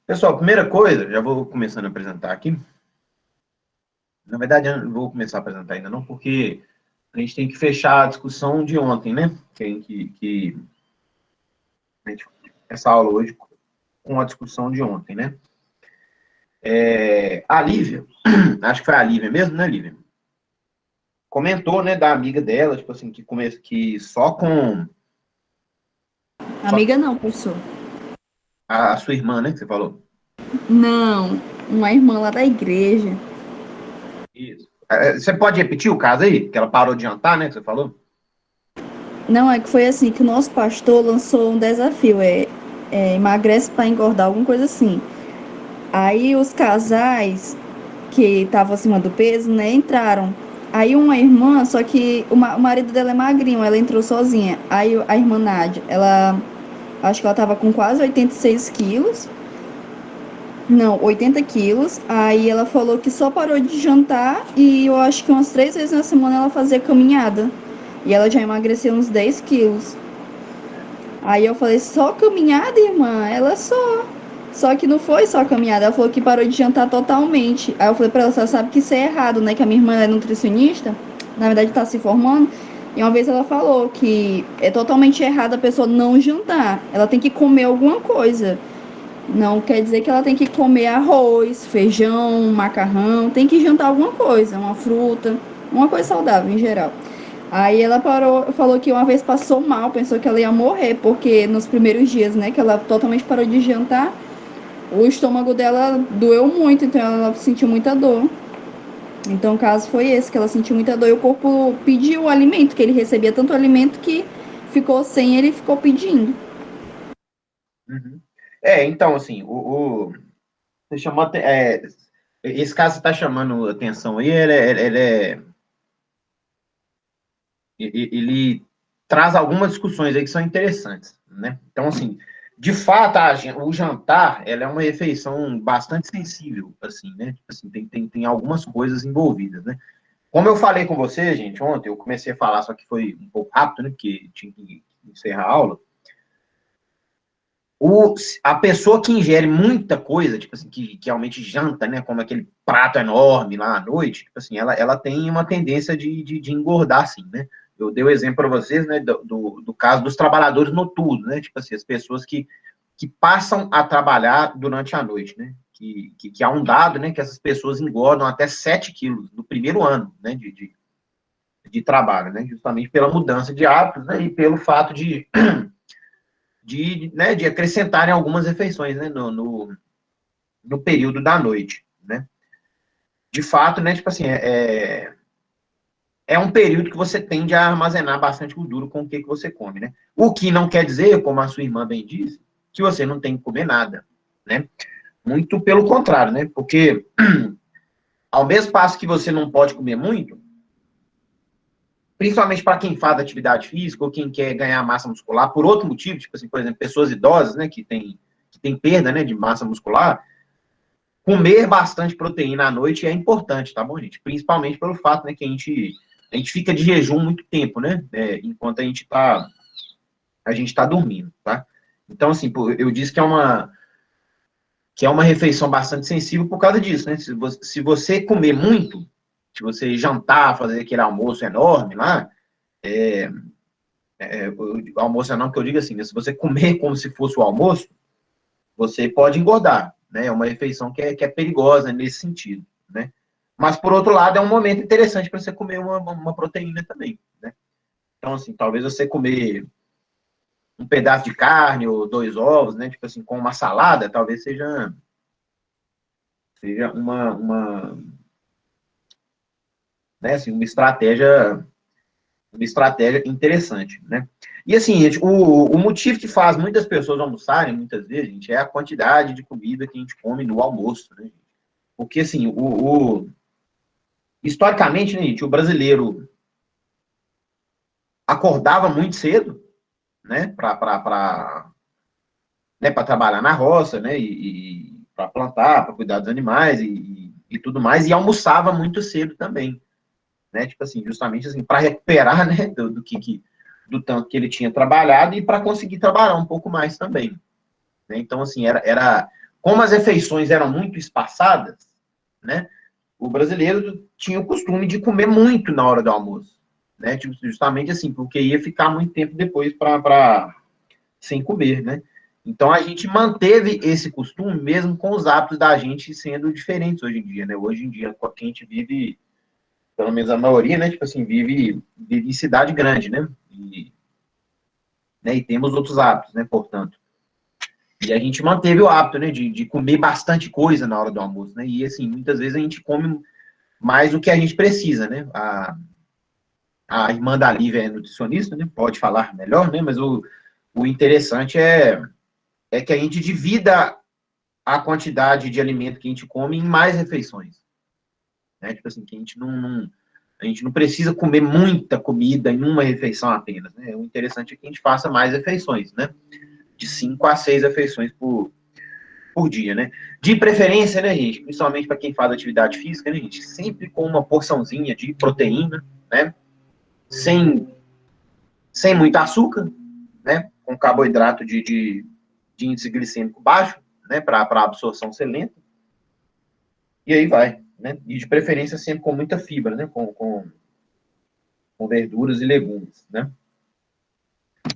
Pessoal, primeira coisa, já vou começando a apresentar aqui. Na verdade, eu não vou começar a apresentar ainda não, porque a gente tem que fechar a discussão de ontem, né? Que a gente essa aula hoje com a discussão de ontem, né? A Lívia, acho que foi a Lívia mesmo, né, Lívia? Comentou, né, da amiga dela, tipo assim, que só Amiga não, professor. a sua irmã, né, que você falou. Não, uma irmã lá da igreja. Isso. Você pode repetir o caso aí? Que ela parou de jantar, né, que você falou? Não, é que foi assim que o nosso pastor lançou um desafio, emagrece para engordar, alguma coisa assim. Aí os casais que estavam acima do peso, né, entraram. Aí uma irmã, só que o marido dela é magrinho, ela entrou sozinha. Aí a irmã Nádia, ela, acho que ela tava com quase 86 quilos. Não, 80 quilos. Aí ela falou que só parou de jantar e eu acho que umas 3 vezes na semana ela fazia caminhada. E ela já emagreceu uns 10 quilos. Aí eu falei, só caminhada, irmã? Ela só. Só que não foi só caminhada. Ela falou que parou de jantar totalmente. Aí eu falei pra ela, você sabe que isso é errado, né? Que a minha irmã é nutricionista. Na verdade tá se formando. E uma vez ela falou que é totalmente errado a pessoa não jantar. Ela tem que comer alguma coisa. Não quer dizer que ela tem que comer arroz, feijão, macarrão, tem que jantar alguma coisa, uma fruta, uma coisa saudável em geral. Aí ela parou, falou que uma vez passou mal, pensou que ela ia morrer, porque nos primeiros dias, né, que ela totalmente parou de jantar, o estômago dela doeu muito, então ela sentiu muita dor. Então o caso foi esse, que ela sentiu muita dor e o corpo pediu o alimento, que ele recebia tanto alimento que ficou sem, ele ficou pedindo. Uhum. Então, assim, você chamou, esse caso que está chamando atenção aí, ele traz algumas discussões aí que são interessantes, né? Então, assim, de fato, o jantar, ela é uma refeição bastante sensível, assim, né? Tipo assim, tem algumas coisas envolvidas, né? Como eu falei com você, gente, ontem, eu comecei a falar, só que foi um pouco rápido, né? Porque tinha que encerrar a aula. O, a pessoa que ingere muita coisa, tipo assim, que realmente janta, né, como aquele prato enorme lá à noite, tipo assim, ela tem uma tendência de engordar, assim, né? Eu dei o exemplo para vocês, né, do caso dos trabalhadores noturnos, né? Tipo assim, as pessoas que passam a trabalhar durante a noite, né? Que há um dado, né, que essas pessoas engordam até 7 quilos no primeiro ano, né, de trabalho, né? Justamente pela mudança de hábitos, né, e pelo fato de acrescentarem algumas refeições, né, no período da noite, né? De fato, né, tipo assim, é um período que você tende a armazenar bastante gordura com o que você come, né? O que não quer dizer, como a sua irmã bem disse, que você não tem que comer nada, né? Muito pelo contrário, né? Porque ao mesmo passo que você não pode comer muito, principalmente para quem faz atividade física ou quem quer ganhar massa muscular por outro motivo, tipo assim, por exemplo, pessoas idosas, né, que tem perda, né, de massa muscular, comer bastante proteína à noite é importante, tá bom, gente? Principalmente pelo fato, né, que a gente fica de jejum muito tempo, né? Enquanto a gente tá dormindo, tá? Então, assim, eu disse que é uma refeição bastante sensível por causa disso, né? Se você comer muito, se você jantar, fazer aquele almoço enorme lá, o almoço enorme que eu digo assim, né? Se você comer como se fosse o almoço, você pode engordar, né? É uma refeição que é perigosa nesse sentido, né? Mas, por outro lado, é um momento interessante para você comer uma proteína também, né? Então, assim, talvez você comer um pedaço de carne ou 2 ovos, né? Tipo assim, com uma salada, talvez seja né, assim, uma estratégia interessante, né? E assim, gente, o motivo que faz muitas pessoas almoçarem, muitas vezes, gente, é a quantidade de comida que a gente come no almoço, né? Porque, assim, historicamente, né, gente, o brasileiro acordava muito cedo, né, para trabalhar na roça, né, e para plantar, para cuidar dos animais e tudo mais, e almoçava muito cedo também, né, tipo assim, justamente assim, para recuperar, né, do tanto que ele tinha trabalhado e para conseguir trabalhar um pouco mais também, né, então assim, era como as refeições eram muito espaçadas, né? O brasileiro tinha o costume de comer muito na hora do almoço, né? Tipo, justamente assim, porque ia ficar muito tempo depois sem comer, né? Então a gente manteve esse costume mesmo com os hábitos da gente sendo diferentes hoje em dia, né? Hoje em dia, a gente vive, pelo menos a maioria, né? Tipo assim, vive em cidade grande, né? E temos outros hábitos, né? Portanto. E a gente manteve o hábito, né? De comer bastante coisa na hora do almoço, né? E assim, muitas vezes a gente come mais do que a gente precisa, né? A irmã da Lívia é nutricionista, né? Pode falar melhor, né? Mas o interessante é que a gente divida a quantidade de alimento que a gente come em mais refeições, né? Tipo assim, que a gente não precisa comer muita comida em uma refeição apenas, né? O interessante é que a gente faça mais refeições, né? De 5 a 6 refeições por dia, né? De preferência, né, gente? Principalmente para quem faz atividade física, né, gente? Sempre com uma porçãozinha de proteína, né? Sem, sem muito açúcar, né? Com carboidrato de índice glicêmico baixo, né? Para a absorção ser lenta. E aí vai, né? E de preferência sempre com muita fibra, né? Com verduras e legumes, né?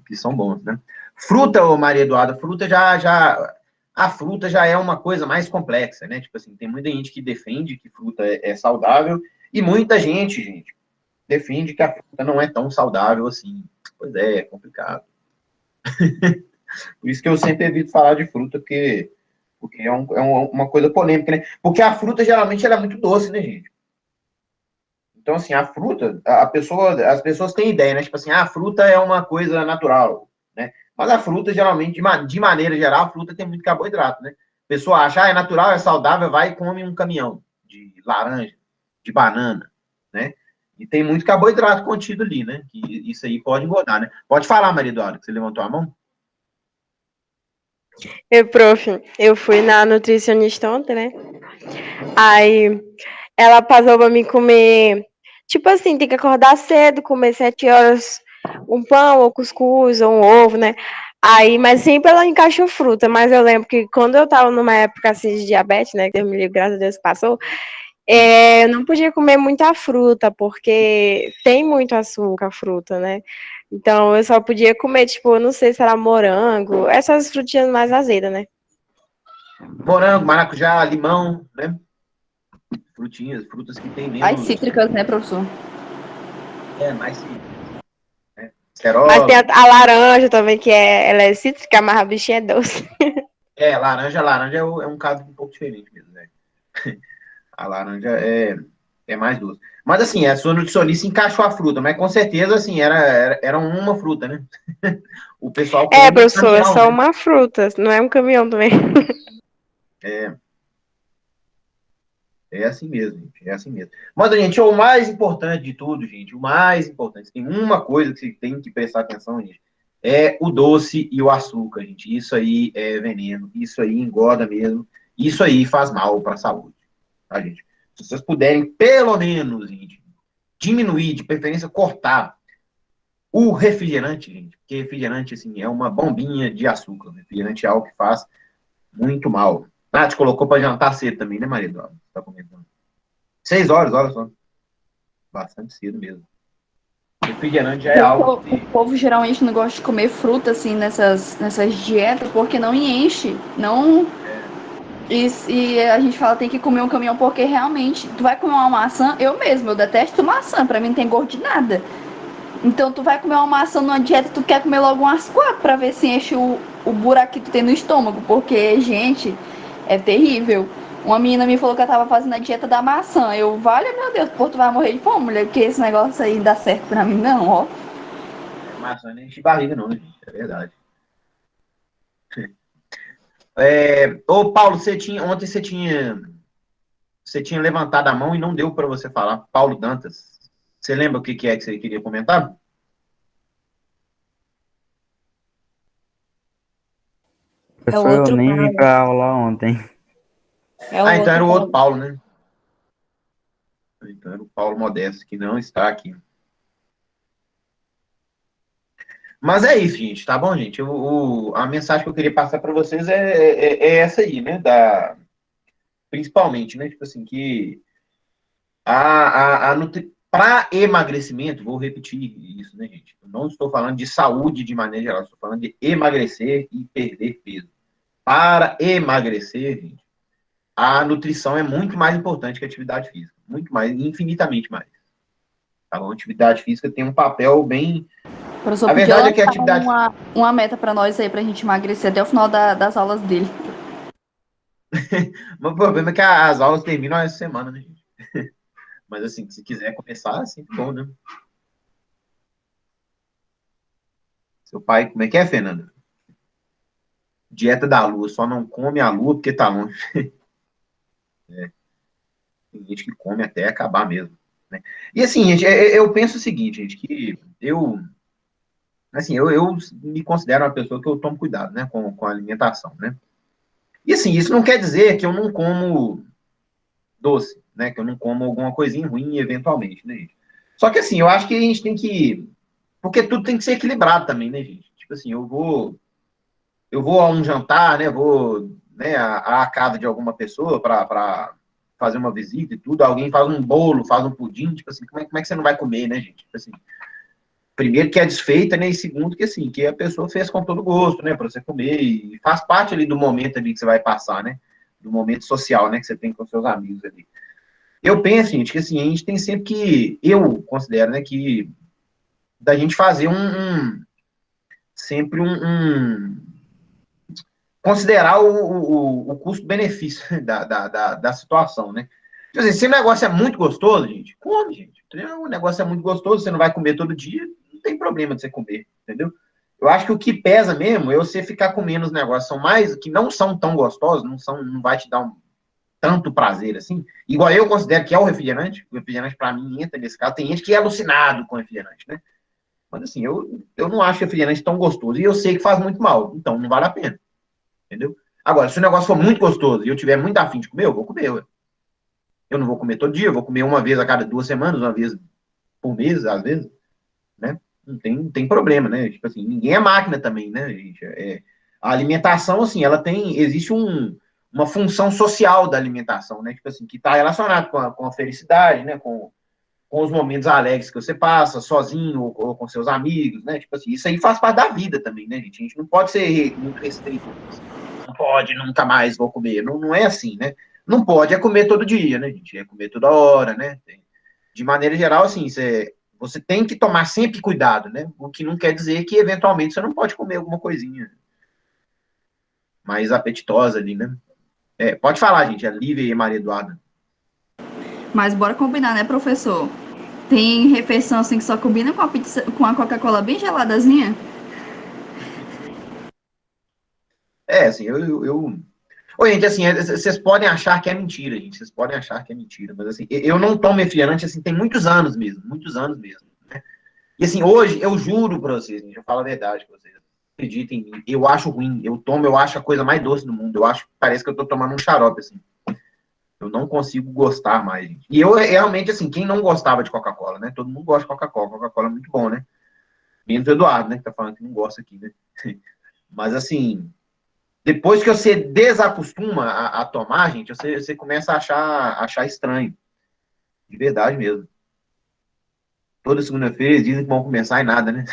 Que são bons, né? Fruta, ô Maria Eduarda, a fruta já é uma coisa mais complexa, né? Tipo assim, tem muita gente que defende que fruta é saudável e muita gente, defende que a fruta não é tão saudável assim. Pois é complicado. Por isso que eu sempre evito falar de fruta, porque uma coisa polêmica, né? Porque a fruta, geralmente, ela é muito doce, né, gente? Então, assim, a fruta, as pessoas têm ideia, né? Tipo assim, a fruta é uma coisa natural, né? Mas a fruta, geralmente, de maneira geral, a fruta tem muito carboidrato, né? A pessoa acha, é natural, é saudável, vai e come um caminhão de laranja, de banana, né? E tem muito carboidrato contido ali, né? Que isso aí pode engordar, né? Pode falar, Maria Eduarda, que você levantou a mão? Prof, eu fui na nutricionista ontem, né? Aí ela passou pra mim comer. Tipo assim, tem que acordar cedo, comer 7 horas um pão ou cuscuz ou um ovo, né? Aí, mas sempre ela encaixou fruta. Mas eu lembro que quando eu tava numa época assim de diabetes, né? Que Deus me livre, graças a Deus passou, eu não podia comer muita fruta, porque tem muito açúcar a fruta, né? Então eu só podia comer, tipo, eu não sei se era morango, essas frutinhas mais azedas, né? Morango, maracujá, limão, né? Frutas que têm As menos. cítricas, né, professor? Mais cítricas, né? Mas tem Cerola. a laranja também, ela é cítrica, mas a bichinha é doce. Laranja é um caso um pouco diferente mesmo, né? A laranja é mais doce. Mas assim, a sua nutricionista encaixou a fruta, mas com certeza, assim, era uma fruta, né? O pessoal come um Professor, é caminhão, só né? uma fruta, não é um caminhão também. É, é assim mesmo, gente. É assim mesmo. Mas, gente, o mais importante de tudo, gente, o mais importante, tem uma coisa que você tem que prestar atenção, gente, é o doce e o açúcar, gente. Isso aí é veneno, isso aí engorda mesmo, isso aí faz mal para a saúde, tá, gente? Se vocês puderem, pelo menos, gente, diminuir, de preferência cortar o refrigerante, gente, porque refrigerante, assim, é uma bombinha de açúcar. Refrigerante é algo que faz muito mal. Nath colocou para jantar cedo também, né, marido? Tá comentando. 6 horas, olha só. Bastante cedo mesmo. Refrigerante já é algo O que. povo geralmente não gosta de comer fruta assim nessas dietas porque não enche, não. E a gente fala tem que comer um caminhão porque realmente tu vai comer uma maçã, eu detesto maçã, pra mim não tem gosto de nada. Então tu vai comer uma maçã numa dieta, tu quer comer logo umas 4 pra ver se enche o buraco que tu tem no estômago, porque, gente, é terrível. Uma menina me falou que ela tava fazendo a dieta da maçã. Eu, vale, meu Deus, pô, tu vai morrer de fome, mulher, porque esse negócio aí dá certo pra mim, não, ó. Maçã não enche barriga, não, né, gente? É verdade. Ô, Paulo, ontem você tinha levantado a mão e não deu para você falar. Paulo Dantas. Você lembra o que é que você queria comentar? É Professor, eu outro nem vim Paulo. pra aula ontem. É o Ah, então outro era o outro Paulo. Paulo, né? Então era o Paulo Modesto, que não está aqui. Mas é isso, gente, tá bom, gente? A mensagem que eu queria passar para vocês é essa aí, né? Principalmente, né? Tipo assim, que para emagrecimento, vou repetir isso, né, gente? Eu não estou falando de saúde de maneira geral, estou falando de emagrecer e perder peso. Para emagrecer, gente, a nutrição é muito mais importante que a atividade física. Muito mais, infinitamente mais. Tá bom? A atividade física tem um papel bem. O professor A podia verdade é que a lançar atividade. uma meta para nós aí, pra gente emagrecer até o final das aulas dele. O problema é que as aulas terminam essa semana, né, gente? Mas assim, se quiser começar, assim, bom, né? Seu pai, como é que é, Fernanda? Dieta da lua, só não come a lua porque tá longe. Tem gente que come até acabar mesmo, né? E assim, gente, eu penso o seguinte, gente, que eu me considero uma pessoa que eu tomo cuidado, né, com a alimentação, né? E assim, isso não quer dizer que eu não como doce, né, que eu não como alguma coisinha ruim eventualmente, né, gente? Só que assim, eu acho que a gente tem que, porque tudo tem que ser equilibrado também, né, gente? Tipo assim, eu vou a um jantar, né, vou, né, à casa de alguma pessoa para fazer uma visita e tudo, alguém faz um bolo, faz um pudim, tipo assim, como é que você não vai comer, né, gente? Tipo assim, primeiro que é desfeita, né, e segundo que assim, que a pessoa fez com todo gosto, né, para você comer e faz parte ali do momento ali que você vai passar, né, do momento social, né, que você tem com seus amigos ali. Eu penso, gente, que assim, a gente tem sempre que, eu considero, né, que da gente fazer sempre considerar o custo-benefício da situação, né? Tipo assim, se o negócio é muito gostoso, gente, come, gente. Entendeu? O negócio é muito gostoso, você não vai comer todo dia, não tem problema de você comer, entendeu? Eu acho que o que pesa mesmo é você ficar comendo os negócios são mais, que não são tão gostosos, não vai te dar tanto prazer assim. Igual eu considero que é o refrigerante. O refrigerante, para mim, entra nesse caso. Tem gente que é alucinado com refrigerante, né? Mas assim, eu não acho refrigerante tão gostoso. E eu sei que faz muito mal. Então não vale a pena. Entendeu? Agora, se o negócio for muito gostoso e eu tiver muito afim de comer, eu vou comer. Ué. Eu não vou comer todo dia, eu vou comer uma vez a cada 2 semanas, uma vez por mês, às vezes, né? Não tem problema, né? Tipo assim, ninguém é máquina também, né, gente? A alimentação, assim, existe uma função social da alimentação, né? Tipo assim, que está relacionado com a felicidade, né? Com os momentos alegres que você passa, sozinho ou com seus amigos, né? Tipo assim, isso aí faz parte da vida também, né, gente? A gente não pode ser muito restrito. Não pode, nunca mais vou comer. Não, não é assim, né? Não pode é comer todo dia, né, gente? É comer toda hora, né? De maneira geral, assim, você tem que tomar sempre cuidado, né? O que não quer dizer que, eventualmente, você não pode comer alguma coisinha mais apetitosa ali, né? Pode falar, gente. É Lívia e Maria Eduarda. Mas bora combinar, né, professor? Tem refeição assim que só combina com a pizza, com a Coca-Cola bem geladazinha? Assim, Oi, gente, assim, vocês podem achar que é mentira, gente. Vocês podem achar que é mentira, mas assim, eu não tomo refrigerante, assim, tem muitos anos mesmo. Né? E assim, hoje, eu juro pra vocês, gente, eu falo a verdade pra vocês. Acreditem em mim, eu acho ruim. Eu acho a coisa mais doce do mundo. Eu acho, parece que eu tô tomando um xarope, assim. Eu não consigo gostar mais, gente. E eu, realmente, assim, quem não gostava de Coca-Cola, né? Todo mundo gosta de Coca-Cola. Coca-Cola é muito bom, né? Menos o Eduardo, né? Que tá falando que não gosta aqui, né? Mas, assim, depois que você desacostuma a tomar, gente, você começa a achar estranho. De verdade mesmo. Toda segunda-feira eles dizem que vão começar e nada, né?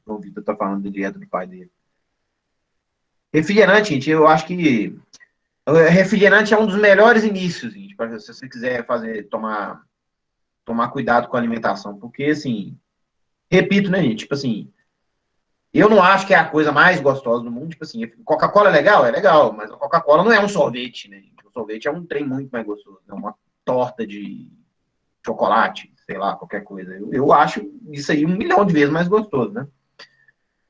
O Vitor tá falando da dieta do pai dele. Refrigerante, gente, eu acho que refrigerante é um dos melhores inícios, gente, para se você quiser tomar cuidado com a alimentação, porque assim, repito, né, gente, tipo assim, eu não acho que é a coisa mais gostosa do mundo, tipo assim, Coca-Cola é legal, mas a Coca-Cola não é um sorvete, né, gente? O sorvete é um trem muito mais gostoso, é uma torta de chocolate, sei lá, qualquer coisa. Eu acho isso aí 1 milhão de vezes mais gostoso, né?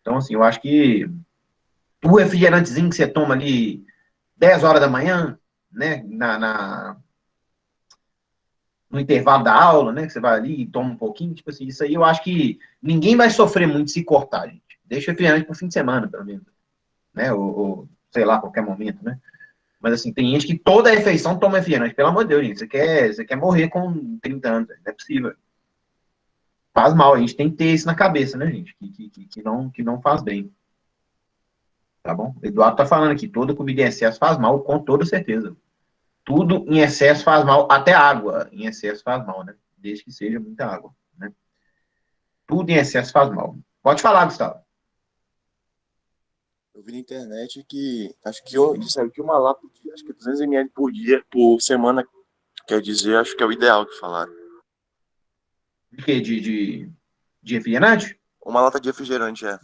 Então, assim, eu acho que o refrigerantezinho que você toma ali 10 horas da manhã, né, no intervalo da aula, né, que você vai ali e toma um pouquinho, tipo assim, isso aí eu acho que ninguém vai sofrer muito se cortar, gente. Deixa o refrigerante pro fim de semana, pelo menos, né, ou sei lá, qualquer momento, né. Mas, assim, tem gente que toda refeição toma refrigerante. Pelo amor de Deus, gente, você quer morrer com 30 anos, não é possível. faz mal. A gente tem que ter isso na cabeça, né, gente? Que não faz bem. Tá bom? O Eduardo tá falando aqui, toda comida em excesso faz mal, com toda certeza. Tudo em excesso faz mal, até água em excesso faz mal, né? Desde que seja muita água, né? Tudo em excesso faz mal. Pode falar, Gustavo. Eu vi na internet que acho que disseram que uma lata, acho que 200 ml por dia, por semana, quer dizer, acho que é o ideal que falaram. De quê? De refrigerante? Uma lata de refrigerante, é.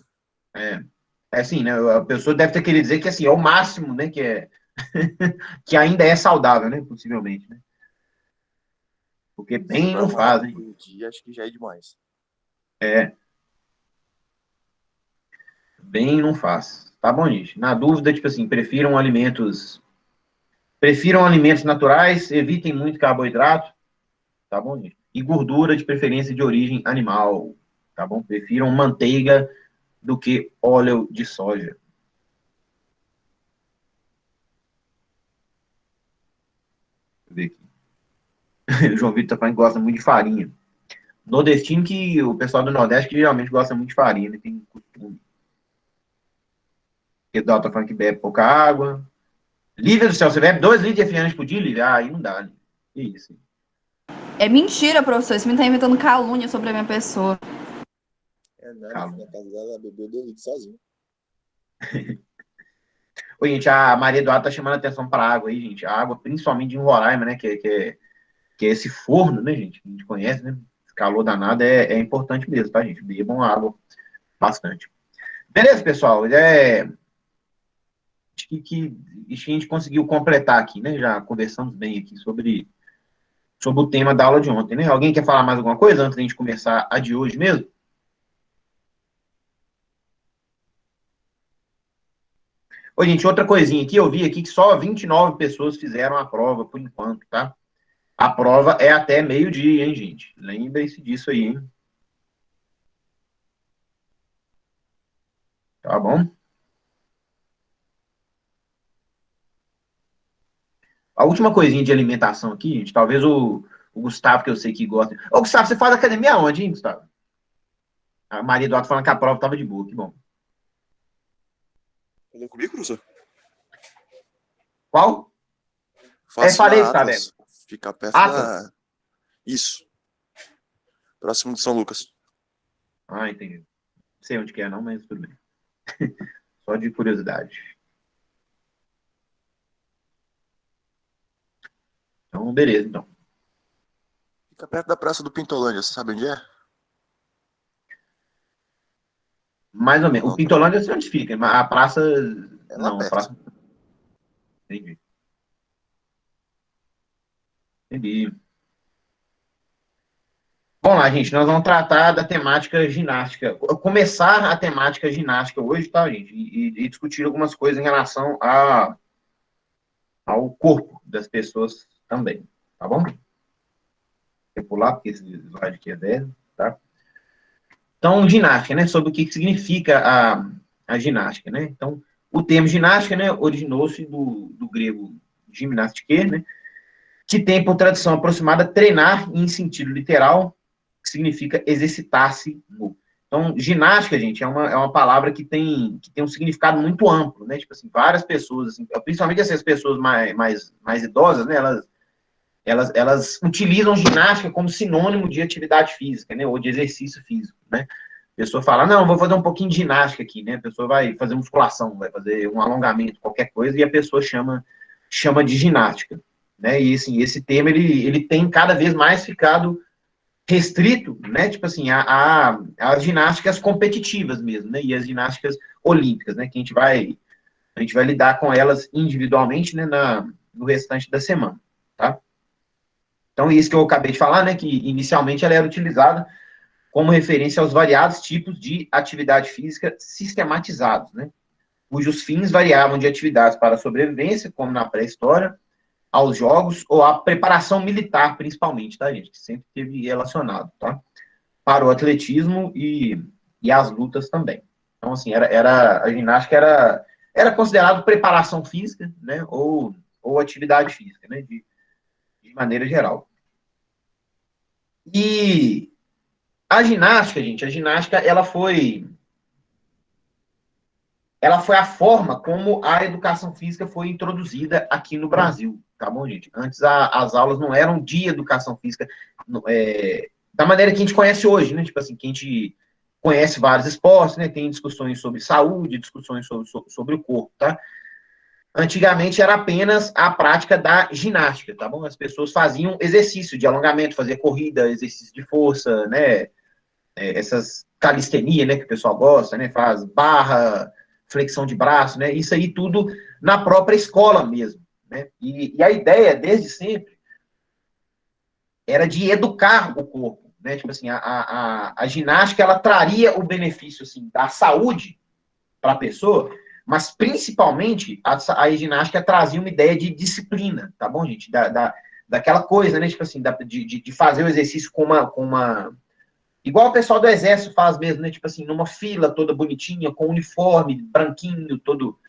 É assim, né? A pessoa deve ter querido dizer que assim, é o máximo, né? Que é que ainda é saudável, né? Possivelmente, né? Porque Se bem for não uma lata fazem. por dia, acho que já é demais. É, bem não faz. Tá bom, gente. Na dúvida, tipo assim, prefiram alimentos naturais, evitem muito carboidrato, tá bom, gente? E gordura de preferência de origem animal, tá bom? Prefiram manteiga do que óleo de soja. Deixa eu ver aqui. O João Vitor também gosta muito de farinha. Nordestino que o pessoal do Nordeste que geralmente gosta muito de farinha, né? Tem costume. Eduardo tá falando que bebe pouca água. Lívia do céu, você bebe 2 litros de refrigerante por dia, Lívia? Ah, aí não dá, Lívia. Que isso? É mentira, professor. Você me tá inventando calúnia sobre a minha pessoa. É nada, Calma. na casa dela, ela bebeu 2 litros sozinha. Oi, gente, a Maria Eduarda tá chamando atenção para a água aí, gente. A água, principalmente em Roraima, né? Que é esse forno, né, gente? Que a gente conhece, né? Esse calor danado é importante mesmo, tá, gente? Bebam água bastante. Beleza, pessoal? Acho que a gente conseguiu completar aqui, né? Já conversamos bem aqui sobre o tema da aula de ontem, né? Alguém quer falar mais alguma coisa antes da gente começar a de hoje mesmo? Oi, gente, outra coisinha aqui, eu vi aqui que só 29 pessoas fizeram a prova por enquanto, tá? A prova é até meio-dia, hein, gente? Lembrem-se disso aí, hein? Tá bom? A última coisinha de alimentação aqui, gente, talvez o Gustavo, que eu sei que gosta. Ô, Gustavo, você faz academia onde, hein, Gustavo? A Maria Eduardo falando que a prova tava de boa, que bom. Falou comigo, professor? Qual? Faço Falei, na Gustavo. Atlas. Fica perto Atlas? da... Isso. Próximo de São Lucas. Ah, entendi. Não sei onde que é, não, mas tudo bem. Só de curiosidade. Então, beleza, então. Fica perto da Praça do Pintolândia, você sabe onde é? Mais ou menos. O Não, Pintolândia eu sei onde fica, mas a praça. é lá Não, a perto. praça. Entendi. Entendi. Vamos lá, gente. Nós vamos tratar da temática ginástica. Começar a temática ginástica hoje, tá, gente? E discutir algumas coisas em relação ao corpo das pessoas também. Tá bom? Vou pular, porque esse slide aqui é 10, tá? Então, ginástica, né? Sobre o que significa a ginástica, né? Então, o termo ginástica, né, originou-se do grego gimnastike, né? Que tem por tradução aproximada treinar em sentido literal, que significa exercitar-se nu. Então, ginástica, gente, é uma palavra que tem um significado muito amplo, né? Tipo assim, várias pessoas, assim, principalmente essas pessoas mais idosas, né? Elas utilizam ginástica como sinônimo de atividade física, né? Ou de exercício físico, né? A pessoa fala, não, vou fazer um pouquinho de ginástica aqui, né? A pessoa vai fazer musculação, vai fazer um alongamento, qualquer coisa, e a pessoa chama de ginástica, né? E assim, esse termo ele tem cada vez mais ficado restrito, né? Tipo assim, as ginásticas competitivas mesmo, né? E as ginásticas olímpicas, né? Que a gente vai lidar com elas individualmente, né? No restante da semana, tá? Então, isso que eu acabei de falar, né? Que inicialmente ela era utilizada como referência aos variados tipos de atividade física sistematizados, né? Cujos fins variavam de atividades para a sobrevivência, como na pré-história, aos jogos ou à preparação militar, principalmente, tá, gente? Que sempre teve relacionado, tá? Para o atletismo e as lutas também. Então, assim, a ginástica era considerado preparação física, né? Ou atividade física, né? De maneira geral. E A ginástica, gente, ela foi a forma como a educação física foi introduzida aqui no Brasil, tá bom, gente? Antes as aulas não eram de educação física da maneira que a gente conhece hoje, né? Tipo assim, que a gente conhece vários esportes, né? Tem discussões sobre saúde, discussões sobre o corpo, tá? Antigamente era apenas a prática da ginástica, tá bom? As pessoas faziam exercício de alongamento, fazer corrida, exercício de força, né? Essas calistenia, né, que o pessoal gosta, né? Faz barra, flexão de braço, né? Isso aí tudo na própria escola mesmo, né? E a ideia, desde sempre, era de educar o corpo, né? Tipo assim, a ginástica, ela traria o benefício, assim, da saúde para a pessoa, mas principalmente a ginástica trazia uma ideia de disciplina, tá bom, gente? Daquela coisa, né? Tipo assim, de fazer o exercício com uma. Igual o pessoal do exército faz mesmo, né? Tipo assim, numa fila toda bonitinha, com uniforme branquinho, todo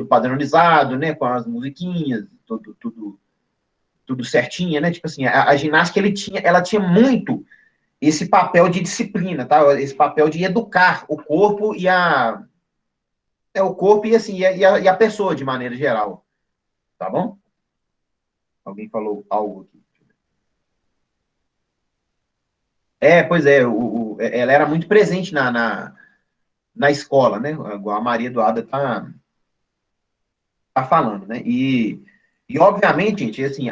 padronizado, né? Com as musiquinhas, tudo certinha, né? Tipo assim, a ginástica ela tinha muito esse papel de disciplina, tá? Esse papel de educar o corpo o corpo e assim e a pessoa de maneira geral, tá bom? Alguém falou algo aqui. Pois é, ela era muito presente na escola, né? A Maria Eduarda tá falando, né? E obviamente, gente, assim,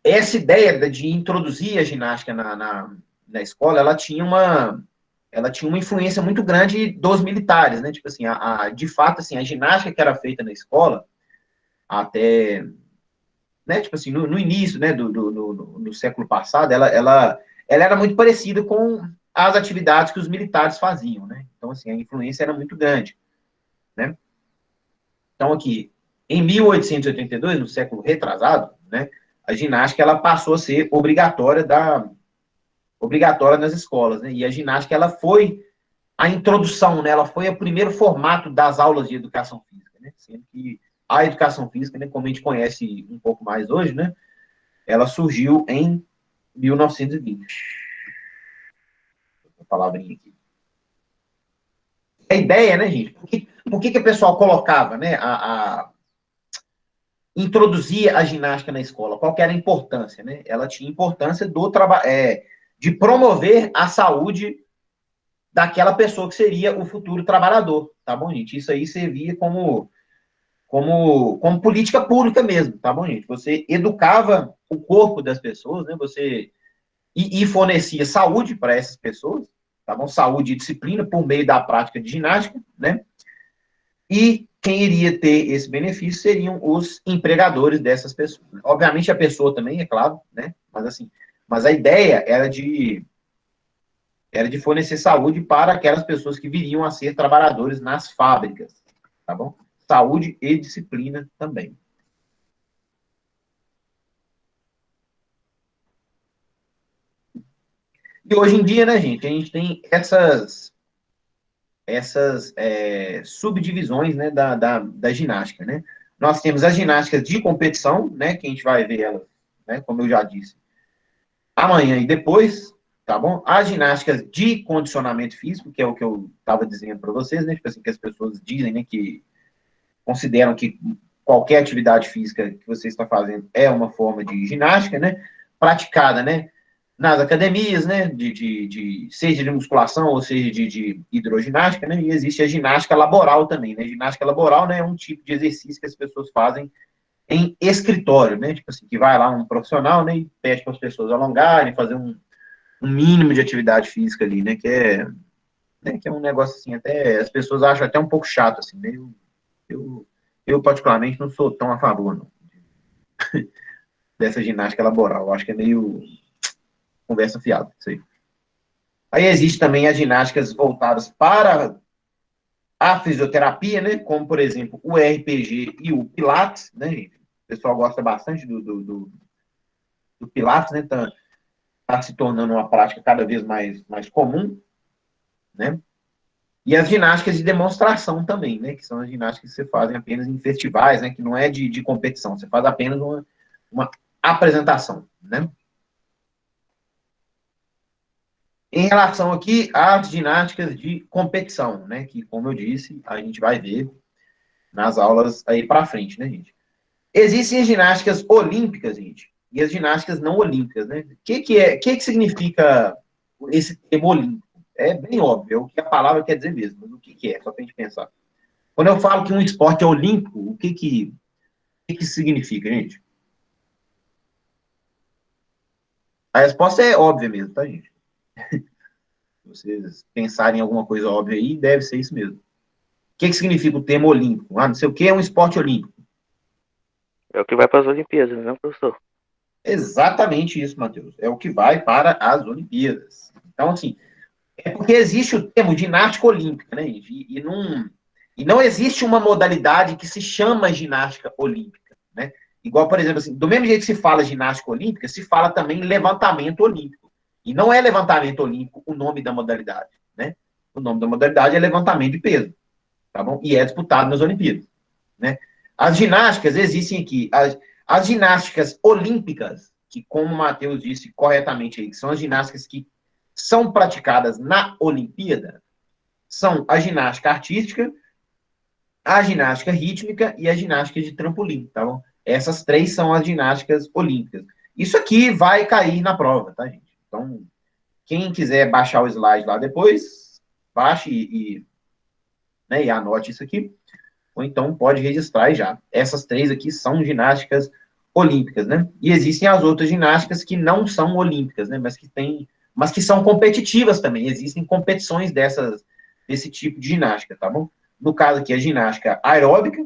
essa ideia de introduzir a ginástica na escola, ela tinha uma influência muito grande dos militares, né? Tipo assim, de fato, assim, a ginástica que era feita na escola, até, né? Tipo assim, no início, né, do século passado, ela era muito parecida com as atividades que os militares faziam, né? Então, assim, a influência era muito grande, né? Então, aqui, em 1882, no século retrasado, né, a ginástica ela passou a ser obrigatória nas escolas, né? E a ginástica ela foi a introdução, né? Ela foi o primeiro formato das aulas de educação física, né? Sendo que a educação física, né, como a gente conhece um pouco mais hoje, né, ela surgiu em 1920. A palavrinha aqui. A ideia, né, gente? Por que o pessoal colocava, né, introduzia a ginástica na escola? Qual que era a importância, né? Ela tinha importância de promover a saúde daquela pessoa que seria o futuro trabalhador, tá bom, gente? Isso aí servia como política pública mesmo, tá bom, gente? Você educava o corpo das pessoas, né? E fornecia saúde para essas pessoas, tá bom? Saúde e disciplina por meio da prática de ginástica, né? E quem iria ter esse benefício seriam os empregadores dessas pessoas. Obviamente a pessoa também, é claro, né? Mas assim, mas a ideia era de fornecer saúde para aquelas pessoas que viriam a ser trabalhadores nas fábricas, tá bom? Saúde e disciplina também. E hoje em dia, né, gente, a gente tem essas subdivisões, né, da ginástica, né? Nós temos as ginásticas de competição, né, que a gente vai ver elas, né, como eu já disse, amanhã e depois, tá bom? As ginásticas de condicionamento físico, que é o que eu estava dizendo para vocês, né, tipo assim, que as pessoas dizem, né, que consideram que qualquer atividade física que você está fazendo é uma forma de ginástica, né, praticada, né, nas academias, né, seja de musculação ou seja de hidroginástica, né, e existe a ginástica laboral também, né, ginástica laboral, né, é um tipo de exercício que as pessoas fazem em escritório, né, tipo assim, que vai lá um profissional, né, e pede para as pessoas alongarem, fazer um mínimo de atividade física ali, que é um negócio assim, até as pessoas acham até um pouco chato, assim, né, eu, eu particularmente não sou tão a favor, não, dessa ginástica laboral, eu acho que é meio conversa fiada, isso aí. Aí existe também as ginásticas voltadas para a fisioterapia, né? Como, por exemplo, o RPG e o Pilates, né, gente? O pessoal gosta bastante do Pilates, né? Tá se tornando uma prática cada vez mais comum, né? E as ginásticas de demonstração também, né? Que são as ginásticas que você faz apenas em festivais, né? Que não é de competição, você faz apenas uma apresentação, né? Em relação aqui às ginásticas de competição, né? Que, como eu disse, a gente vai ver nas aulas aí para frente, né, gente? Existem as ginásticas olímpicas, gente, e as ginásticas não olímpicas, né? O que significa esse termo olímpico? É bem óbvio, é o que a palavra quer dizer mesmo, mas o que é? Só para a gente pensar. Quando eu falo que um esporte é olímpico, o que significa, gente? A resposta é óbvia mesmo, tá, gente? Se vocês pensarem em alguma coisa óbvia aí, deve ser isso mesmo. O que significa o termo olímpico? Ah, não sei o que é um esporte olímpico. É o que vai para as Olimpíadas, não, professor? Exatamente isso, Matheus. É o que vai para as Olimpíadas. Então, assim, é porque existe o termo ginástica olímpica, né, gente? E não existe uma modalidade que se chama ginástica olímpica, né? Igual, por exemplo, assim, do mesmo jeito que se fala ginástica olímpica, se fala também levantamento olímpico. E não é levantamento olímpico o nome da modalidade, né? O nome da modalidade é levantamento de peso, tá bom? E é disputado nas Olimpíadas, né? As ginásticas existem aqui. As ginásticas olímpicas, que, como o Matheus disse corretamente aí, que são as ginásticas que são praticadas na Olimpíada, são a ginástica artística, a ginástica rítmica e a ginástica de trampolim, tá bom? Essas três são as ginásticas olímpicas. Isso aqui vai cair na prova, tá, gente? Então, quem quiser baixar o slide lá depois, baixe e anote isso aqui, ou então pode registrar e já. Essas três aqui são ginásticas olímpicas, né? E existem as outras ginásticas que não são olímpicas, né? Mas que são competitivas também. Existem competições desse tipo de ginástica, tá bom? No caso aqui, a ginástica aeróbica,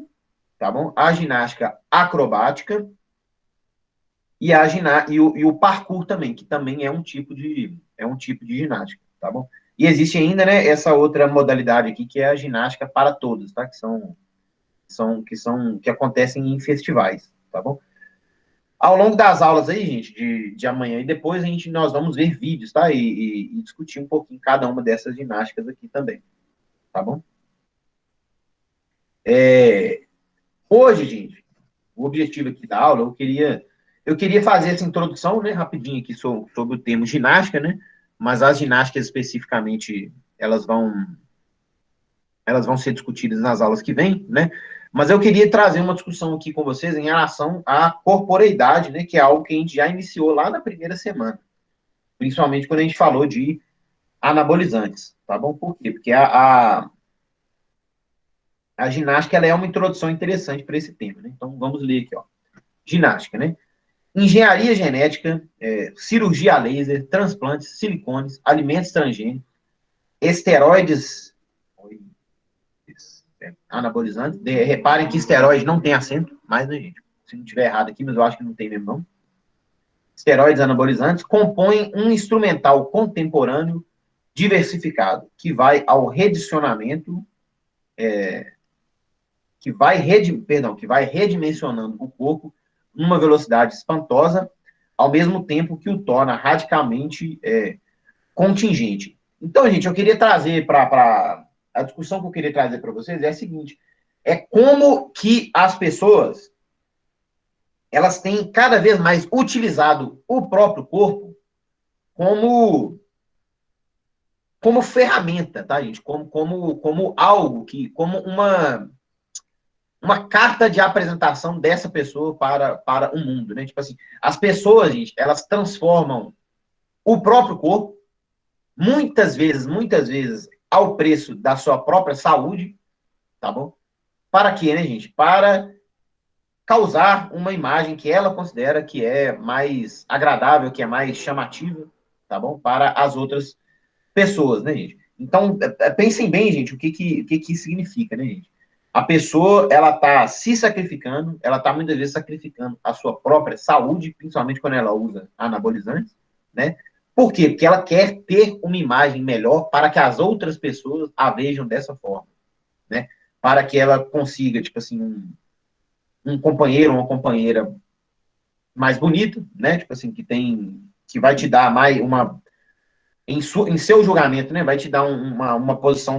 tá bom? A ginástica acrobática e o parkour também, que também é um tipo de ginástica, tá bom? E existe ainda, né, essa outra modalidade aqui, que é a ginástica para todos, tá? Que acontecem em festivais, tá bom? Ao longo das aulas aí, gente, de amanhã e depois, nós vamos ver vídeos, tá? E discutir um pouquinho cada uma dessas ginásticas aqui também, tá bom? Hoje, gente, o objetivo aqui da aula, eu queria fazer essa introdução, né, rapidinho aqui sobre o termo ginástica, né? Mas as ginásticas especificamente, elas vão ser discutidas nas aulas que vêm, né? Mas eu queria trazer uma discussão aqui com vocês em relação à corporeidade, né? Que é algo que a gente já iniciou lá na primeira semana. Principalmente quando a gente falou de anabolizantes, tá bom? Por quê? Porque a ginástica, ela é uma introdução interessante para esse tema, né? Então, vamos ler aqui, ó. Ginástica, né? Engenharia genética, cirurgia a laser, transplantes, silicones, alimentos transgênicos, esteroides, anabolizantes. Reparem que esteroide não tem acento, mas, né, gente? Se não tiver errado aqui, mas eu acho que não tem mesmo, não. Esteroides anabolizantes compõem um instrumental contemporâneo diversificado, que vai ao redicionamento, que vai redimensionando o corpo numa velocidade espantosa, ao mesmo tempo que o torna radicalmente contingente. Então, gente, eu queria trazer para a discussão que eu queria trazer para vocês é a seguinte: é como que as pessoas elas têm cada vez mais utilizado o próprio corpo como ferramenta, tá, gente? Como algo como uma carta de apresentação dessa pessoa para o mundo, né? Tipo assim, as pessoas, gente, elas transformam o próprio corpo, muitas vezes, ao preço da sua própria saúde, tá bom? Para quê, né, gente? Para causar uma imagem que ela considera que é mais agradável, que é mais chamativa, tá bom? Para as outras pessoas, né, gente? Então, pensem bem, gente, o que isso significa, né, gente? A pessoa, ela tá se sacrificando, ela tá muitas vezes sacrificando a sua própria saúde, principalmente quando ela usa anabolizantes, né? Por quê? Porque ela quer ter uma imagem melhor para que as outras pessoas a vejam dessa forma, né? Para que ela consiga, tipo assim, um companheiro, uma companheira mais bonito, né? Tipo assim, que vai te dar mais em seu julgamento, né? Vai te dar uma posição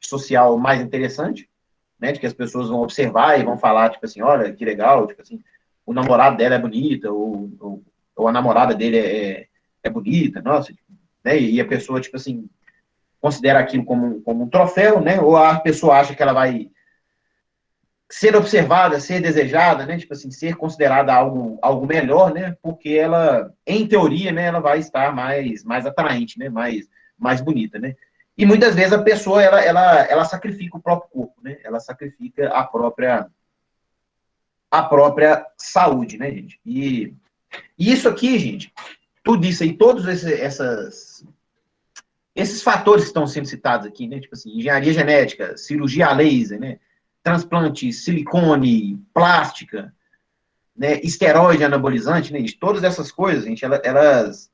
social mais interessante, né? De que as pessoas vão observar e vão falar, tipo assim, olha, que legal, tipo assim, o namorado dela é bonita, ou a namorada dele é bonita, nossa, né? E a pessoa, tipo assim, considera aquilo como um troféu, né? Ou a pessoa acha que ela vai ser observada, ser desejada, né? Tipo assim, ser considerada algo melhor, né? Porque ela, em teoria, né, ela vai estar mais atraente, né? Mais bonita, né? E muitas vezes a pessoa, ela sacrifica o próprio corpo, né? Ela sacrifica a própria saúde, né, gente? E isso aqui, gente, tudo isso aí, todos esses fatores que estão sendo citados aqui, né? Tipo assim, engenharia genética, cirurgia a laser, né? Transplante, silicone, plástica, né? Esteroide anabolizante, né? Gente? Todas essas coisas, gente, elas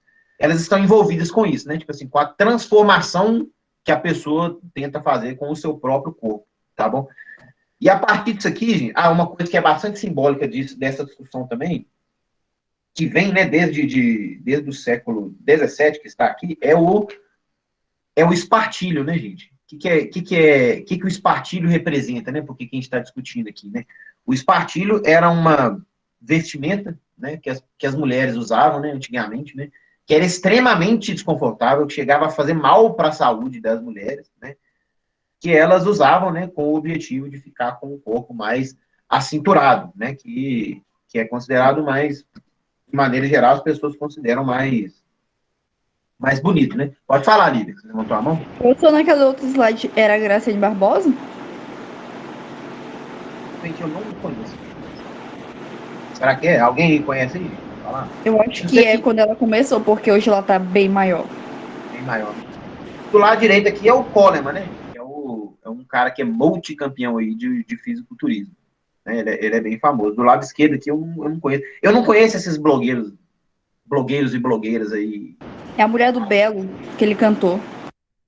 estão envolvidas com isso, né? Tipo assim, com a transformação que a pessoa tenta fazer com o seu próprio corpo, tá bom? E a partir disso aqui, gente, uma coisa que é bastante simbólica dessa discussão também, que vem, né, desde o século XVII, que está aqui, é o espartilho, né, gente? O que o espartilho representa, né? Porque que a gente está discutindo aqui, né? O espartilho era uma vestimenta, né, que as mulheres usavam, né, antigamente, né? Que era extremamente desconfortável, que chegava a fazer mal para a saúde das mulheres, né? Que elas usavam, né, com o objetivo de ficar com o corpo mais acinturado, né? Que é considerado mais, de maneira geral, as pessoas consideram mais bonito, né? Pode falar, Lívia, você levantou a mão? Eu sou naquele outro slide, era a Graciane Barbosa? Gente, eu não conheço. Será que é? Alguém conhece aí? Falar? Eu acho Eu que sei é que quando ela começou, porque hoje ela tá bem maior. bem maior. Do lado direito aqui é o Coleman, né? Que é um cara que é multicampeão aí de fisiculturismo. Né? Ele é bem famoso. Do lado esquerdo aqui eu não conheço. Eu não conheço esses blogueiros e blogueiras aí. É a mulher do Belo, que ele cantou.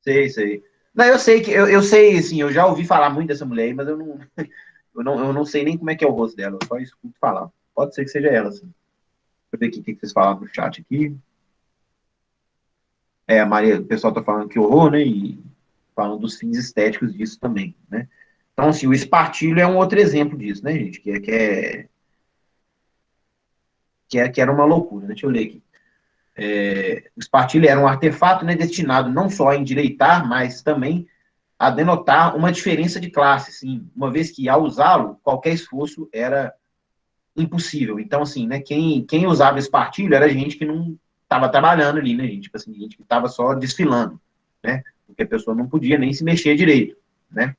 Sei. Não, eu sei que eu sei, assim, eu já ouvi falar muito dessa mulher aí, mas eu não sei nem como é que é o rosto dela, eu só escuto falar. Pode ser que seja ela, assim. Deixa eu ver aqui o que vocês falaram no chat aqui. A Maria, o pessoal tá falando que horror, né? E falando dos fins estéticos disso também, né? Então, assim, o espartilho é um outro exemplo disso, né, gente? Que era uma loucura, né? Deixa eu ler aqui. O espartilho era um artefato, né, destinado não só a endireitar, mas também a denotar uma diferença de classe, sim, uma vez que, ao usá-lo, qualquer esforço era impossível. Então, assim, né, quem usava espartilho era gente que não estava trabalhando ali, né, gente? Tipo assim, gente que estava só desfilando, né? Porque a pessoa não podia nem se mexer direito, né?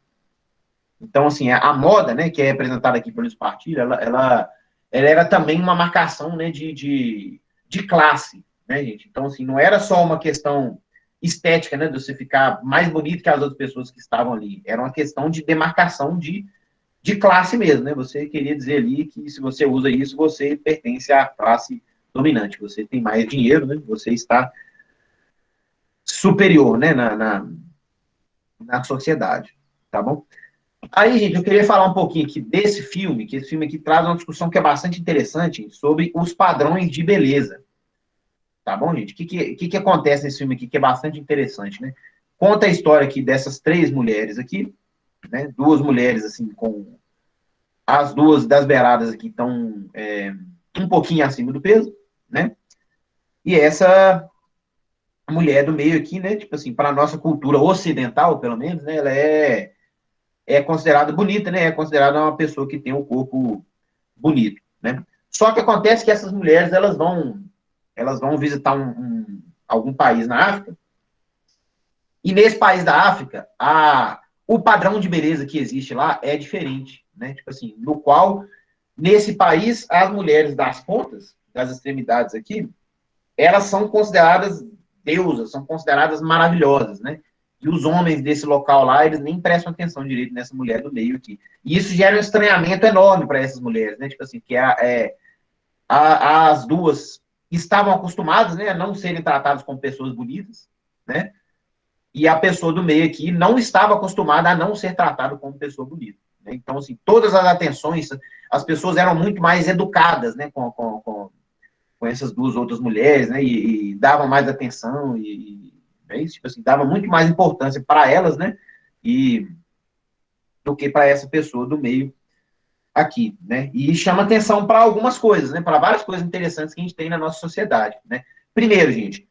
Então, assim, a moda, né, que é representada aqui pelo espartilho, ela era também uma marcação, né, de classe, né, gente? Então, assim, não era só uma questão estética, né, de você ficar mais bonito que as outras pessoas que estavam ali. Era uma questão de demarcação de classe mesmo, né? Você queria dizer ali que se você usa isso, você pertence à classe dominante. Você tem mais dinheiro, né? Você está superior, né, na sociedade, tá bom? Aí, gente, eu queria falar um pouquinho aqui desse filme, que esse filme aqui traz uma discussão que é bastante interessante sobre os padrões de beleza. Tá bom, gente? O que acontece nesse filme aqui que é bastante interessante, né? Conta a história aqui dessas três mulheres aqui, né? Duas mulheres, assim, com as duas das beiradas aqui estão um pouquinho acima do peso, né? E essa mulher do meio aqui, né? Tipo assim, para a nossa cultura ocidental, pelo menos, né? Ela é considerada bonita, né? É considerada uma pessoa que tem um corpo bonito, né? Só que acontece que essas mulheres, elas vão visitar algum país na África, e nesse país da África, o padrão de beleza que existe lá é diferente, né? Tipo assim, no qual, nesse país, as mulheres das pontas, das extremidades aqui, elas são consideradas deusas, são consideradas maravilhosas, né? E os homens desse local lá, eles nem prestam atenção direito nessa mulher do meio aqui. E isso gera um estranhamento enorme para essas mulheres, né? Tipo assim, que as duas estavam acostumadas, né, a não serem tratadas como pessoas bonitas, né? E a pessoa do meio aqui não estava acostumada a não ser tratada como pessoa bonita. Né? Então, assim, todas as atenções, as pessoas eram muito mais educadas, né, com essas duas outras mulheres, né, e davam mais atenção, tipo assim, dava muito mais importância para elas, né, do que para essa pessoa do meio aqui, né, e chama atenção para algumas coisas, né, para várias coisas interessantes que a gente tem na nossa sociedade, né. Primeiro, gente,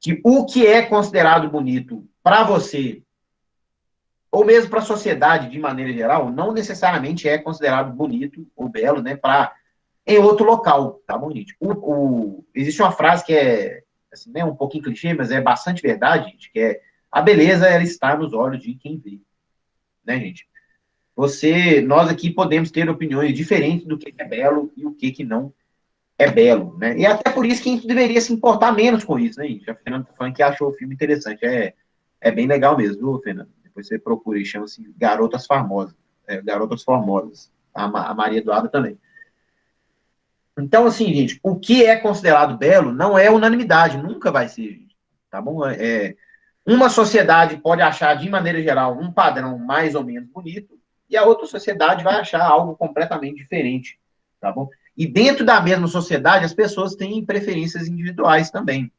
que o que é considerado bonito para você, ou mesmo para a sociedade de maneira geral, não necessariamente é considerado bonito ou belo, né, em outro local, tá bom, gente? Existe uma frase que é, assim, né, um pouquinho clichê, mas é bastante verdade, gente, que é a beleza, ela está nos olhos de quem vê, né, gente? Nós aqui podemos ter opiniões diferentes do que é belo e o que não é belo, né? E até por isso que a gente deveria se importar menos com isso, né, gente? A Fernanda tá falando que achou o filme interessante, é bem legal mesmo, viu, Fernanda? Depois você procura e chama-se Garotas Famosas, Garotas Formosas, a Maria Eduarda também. Então, assim, gente, o que é considerado belo não é unanimidade, nunca vai ser, gente, tá bom? Uma sociedade pode achar, de maneira geral, um padrão mais ou menos bonito, e a outra sociedade vai achar algo completamente diferente, tá bom? E dentro da mesma sociedade, as pessoas têm preferências individuais também,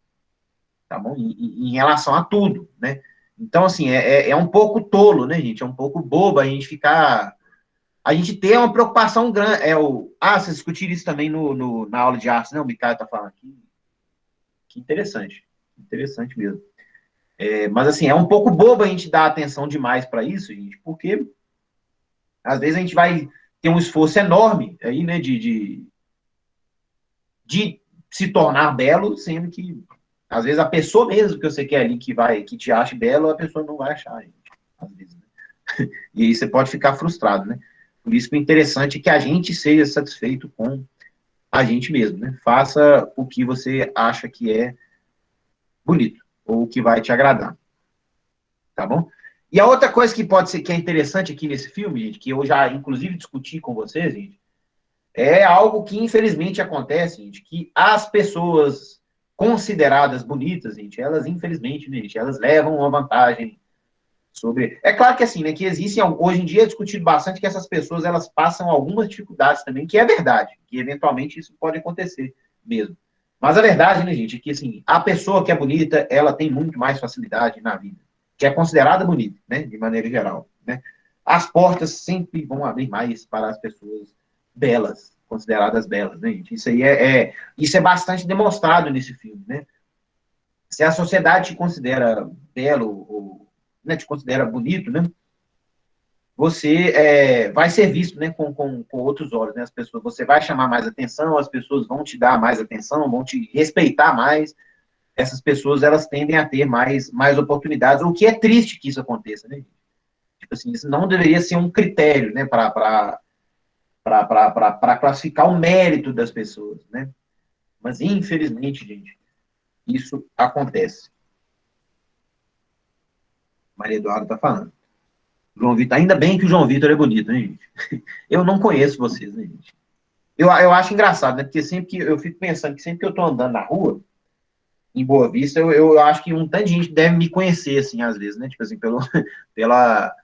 tá bom? Em relação a tudo, né? Então, assim, é um pouco tolo, né, gente? É um pouco bobo a gente ter uma preocupação grande. Vocês discutiram isso também na aula de artes, né? O Mikael tá falando aqui. Que interessante. Interessante mesmo. Mas, assim, é um pouco bobo a gente dar atenção demais para isso, gente, porque às vezes a gente vai ter um esforço enorme aí, né, de se tornar belo, sendo que, às vezes, a pessoa mesmo que você quer ali, que te ache belo, a pessoa não vai achar, gente, às vezes, né? E aí você pode ficar frustrado, né? Por isso que o interessante é que a gente seja satisfeito com a gente mesmo, né? Faça o que você acha que é bonito, ou que vai te agradar, tá bom? E a outra coisa que pode ser, que é interessante aqui nesse filme, gente, que eu já, inclusive, discuti com vocês, gente, é algo que, infelizmente, acontece, gente, que as pessoas consideradas bonitas, gente, elas, infelizmente, gente, elas levam uma vantagem sobre... É claro que, assim, né, que existem, hoje em dia é discutido bastante que essas pessoas, elas passam algumas dificuldades também, que é verdade, que eventualmente isso pode acontecer mesmo. Mas a verdade, né, gente, é que, assim, a pessoa que é bonita, ela tem muito mais facilidade na vida, que é considerada bonita, né, de maneira geral, né? As portas sempre vão abrir mais para as pessoas belas, consideradas belas, né, gente? Isso aí isso é bastante demonstrado nesse filme, né? Se a sociedade te considera belo, ou, né, te considera bonito, né, você vai ser visto, né, com outros olhos, né? As pessoas, você vai chamar mais atenção, as pessoas vão te dar mais atenção, vão te respeitar mais. Essas pessoas, elas tendem a ter mais oportunidades, o que é triste que isso aconteça, né? Tipo assim, isso não deveria ser um critério, né, para classificar o mérito das pessoas, né? Mas, infelizmente, gente, isso acontece. Maria Eduarda está falando. João Vitor, ainda bem que o João Vitor é bonito, né, gente? Eu não conheço vocês, né, gente? Eu acho engraçado, né? Porque sempre que eu fico pensando que sempre que eu tô andando na rua, em Boa Vista, eu acho que um tanto de gente deve me conhecer, assim, às vezes, né? Tipo assim, pela,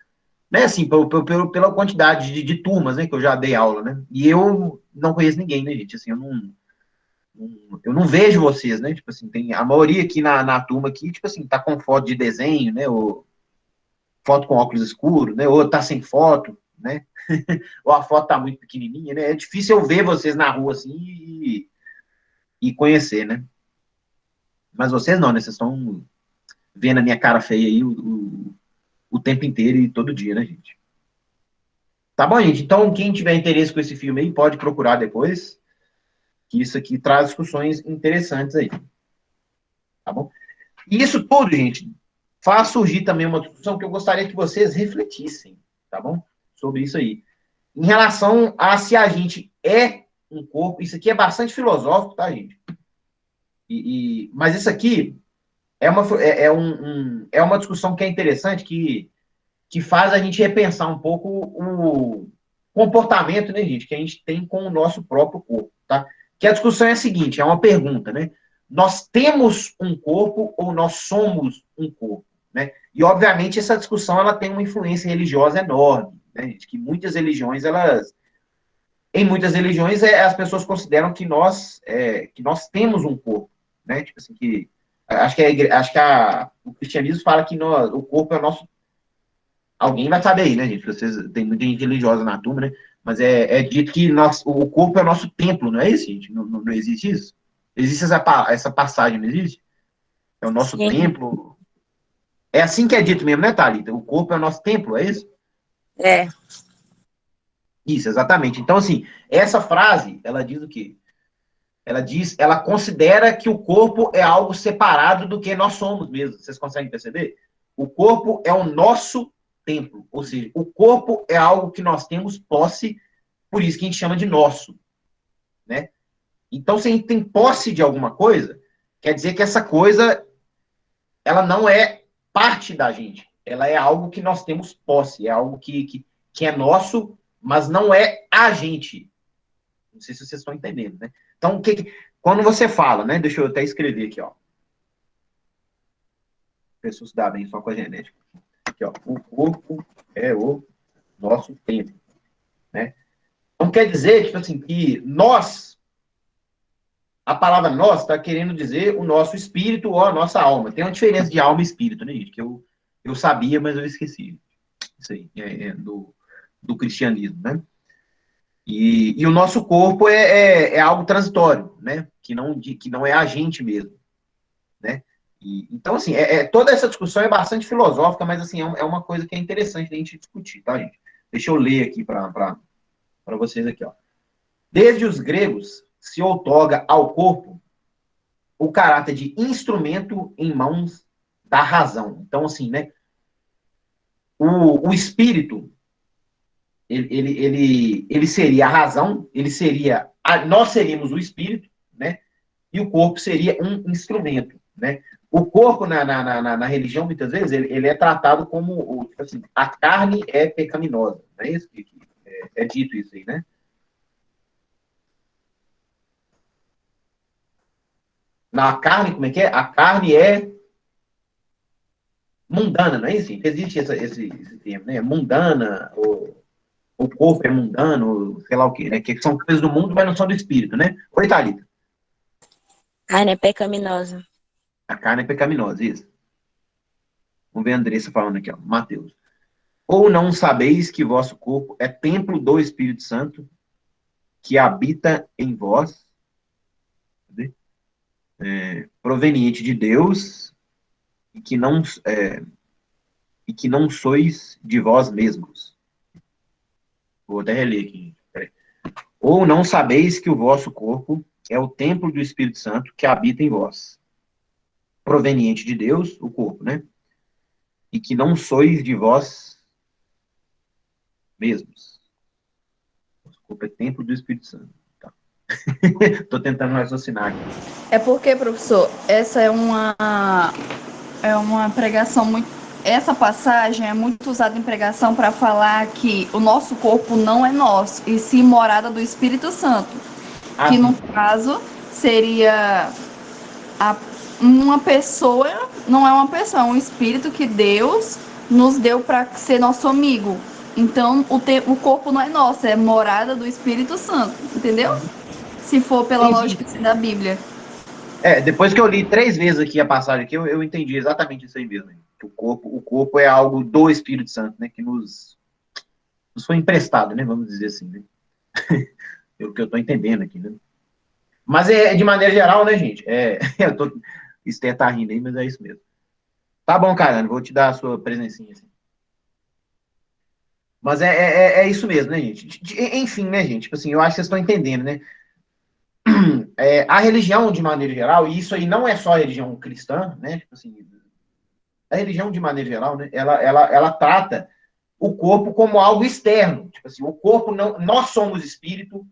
né, assim, pela quantidade de turmas, né, que eu já dei aula, né? E eu não conheço ninguém, né, gente? Assim, eu não vejo vocês, né? Tipo assim, tem a maioria aqui na turma aqui, tipo assim, tá com foto de desenho, né? Ou foto com óculos escuros, né? Ou tá sem foto, né? Ou a foto tá muito pequenininha, né? É difícil eu ver vocês na rua, assim, e conhecer, né? Mas vocês não, né? Vocês estão vendo a minha cara feia aí o tempo inteiro e todo dia, né, gente? Tá bom, gente? Então, quem tiver interesse com esse filme aí, pode procurar depois, que isso aqui traz discussões interessantes aí. Tá bom? E isso tudo, gente, faz surgir também uma discussão que eu gostaria que vocês refletissem, tá bom? Sobre isso aí. Em relação a se a gente é um corpo, isso aqui é bastante filosófico, tá, gente? Mas isso aqui é uma discussão que é interessante, que faz a gente repensar um pouco o comportamento, né, gente, que a gente tem com o nosso próprio corpo, tá? Que a discussão é a seguinte, é uma pergunta, né? Nós temos um corpo ou nós somos um corpo, né? E, obviamente, essa discussão, ela tem uma influência religiosa enorme, né, gente? Que muitas religiões, em muitas religiões, as pessoas consideram que nós temos um corpo, né? Tipo assim, acho que o cristianismo fala que o corpo é o nosso. Alguém vai saber aí, né, gente? Vocês, tem muita gente religiosa na turma, né? Mas é dito que o corpo é o nosso templo, não é isso, gente? Não existe isso? Existe essa passagem, não existe? É o nosso Sim. templo. É assim que é dito mesmo, né, Thalita? O corpo é o nosso templo, é isso? É. Isso, exatamente. Então, assim, essa frase, ela diz o quê? Ela considera que o corpo é algo separado do que nós somos mesmo. Vocês conseguem perceber? O corpo é o nosso templo. Ou seja, o corpo é algo que nós temos posse, por isso que a gente chama de nosso, né? Então, se a gente tem posse de alguma coisa, quer dizer que essa coisa, ela não é parte da gente. Ela é algo que nós temos posse, é algo que é nosso, mas não é a gente. Não sei se vocês estão entendendo, né? Então, quando você fala, né? Deixa eu até escrever aqui, ó. Pessoa se dá bem só com a genética. Aqui, ó. O corpo é o nosso templo, né? Então, quer dizer, tipo assim, que nós, a palavra nós está querendo dizer o nosso espírito ou a nossa alma. Tem uma diferença de alma e espírito, né, gente? Que eu sabia, mas eu esqueci. Isso aí, do cristianismo, né? E o nosso corpo é algo transitório, né? Que não é a gente mesmo, né? Então, assim, toda essa discussão é bastante filosófica, mas, assim, é uma coisa que é interessante a gente discutir, tá, gente? Deixa eu ler aqui para vocês aqui, ó. Desde os gregos, se outorga ao corpo o caráter de instrumento em mãos da razão. Então, assim, né? O espírito, ele seria a razão, nós seríamos o espírito, né? E o corpo seria um instrumento, né? O corpo, na religião, muitas vezes, ele é tratado como, tipo assim, a carne é pecaminosa, não é isso? É dito isso aí, né? Na carne, como é que é? A carne é mundana, não é isso? Existe esse termo, né? Mundana, o corpo é mundano, sei lá o quê, né? Que são coisas do mundo, mas não são do espírito, né? Oi, Thalita. Carne é pecaminosa. A carne é pecaminosa, isso. Vamos ver a Andressa falando aqui, ó. Mateus. Ou não sabeis que vosso corpo é templo do Espírito Santo, que habita em vós, proveniente de Deus, e que não sois de vós mesmos. Vou até reler aqui. Peraí. Ou não sabeis que o vosso corpo é o templo do Espírito Santo, que habita em vós, proveniente de Deus, o corpo, né? E que não sois de vós mesmos. O corpo é templo do Espírito Santo. Tá. Tô tentando raciocinar aqui. É porque, professor, essa é uma pregação muito. Essa passagem é muito usada em pregação para falar que o nosso corpo não é nosso, e sim morada do Espírito Santo. Que no caso seria uma pessoa, não é uma pessoa, é um espírito que Deus nos deu para ser nosso amigo. Então o corpo não é nosso, é morada do Espírito Santo, entendeu? Se for pela lógica da Bíblia. Depois que eu li 3 vezes aqui a passagem aqui, eu entendi exatamente isso aí mesmo. Que o corpo é algo do Espírito Santo, né? Que nos foi emprestado, né? Vamos dizer assim, né? Pelo que eu tô entendendo aqui, né? Mas de maneira geral, né, gente? Esther tá rindo aí, mas é isso mesmo. Tá bom, cara, vou te dar a sua presencinha. Assim. Mas é isso mesmo, né, gente? Enfim, né, gente? Tipo assim, eu acho que vocês estão entendendo, né? A religião, de maneira geral, e isso aí não é só a religião cristã, né? Tipo assim, a religião, de maneira geral, né? Ela trata o corpo como algo externo. Tipo assim, o corpo não... Nós somos espírito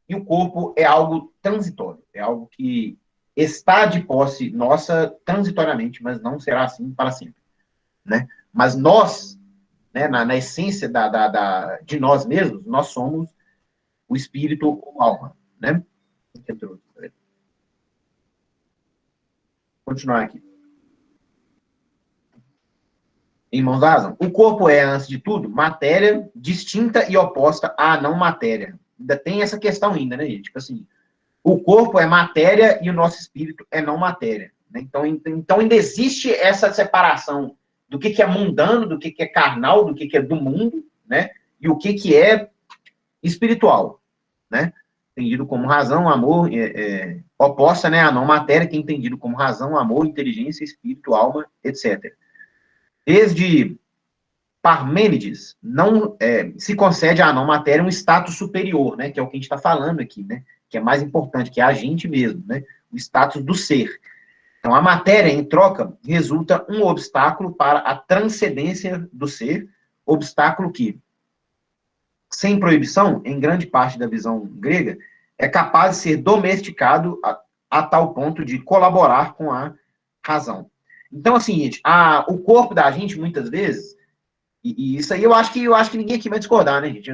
e o corpo é algo transitório. É algo que está de posse nossa transitoriamente, mas não será assim para sempre, né? Mas nós, né, na essência de nós mesmos, nós somos o espírito ou alma, né? Continuar aqui. Irmãos da razão. O corpo é, antes de tudo, matéria distinta e oposta à não matéria. Ainda tem essa questão ainda, né, gente? Tipo assim, o corpo é matéria e o nosso espírito é não matéria. Né? Então ainda existe essa separação do que é mundano, do que é carnal, do que é do mundo, né? E o que é espiritual, né? entendido como razão, amor, oposta, né, à não matéria, que é entendido como razão, amor, inteligência, espírito, alma, etc. Desde Parmênides, não se concede à não matéria um status superior, né, que é o que a gente está falando aqui, né, que é mais importante, que é a gente mesmo, né, o status do ser. Então, a matéria, em troca, resulta um obstáculo para a transcendência do ser, obstáculo que, sem proibição, em grande parte da visão grega, é capaz de ser domesticado a tal ponto de colaborar com a razão. Então, assim, gente, o corpo da gente, muitas vezes, e isso aí eu acho que ninguém aqui vai discordar, né, gente?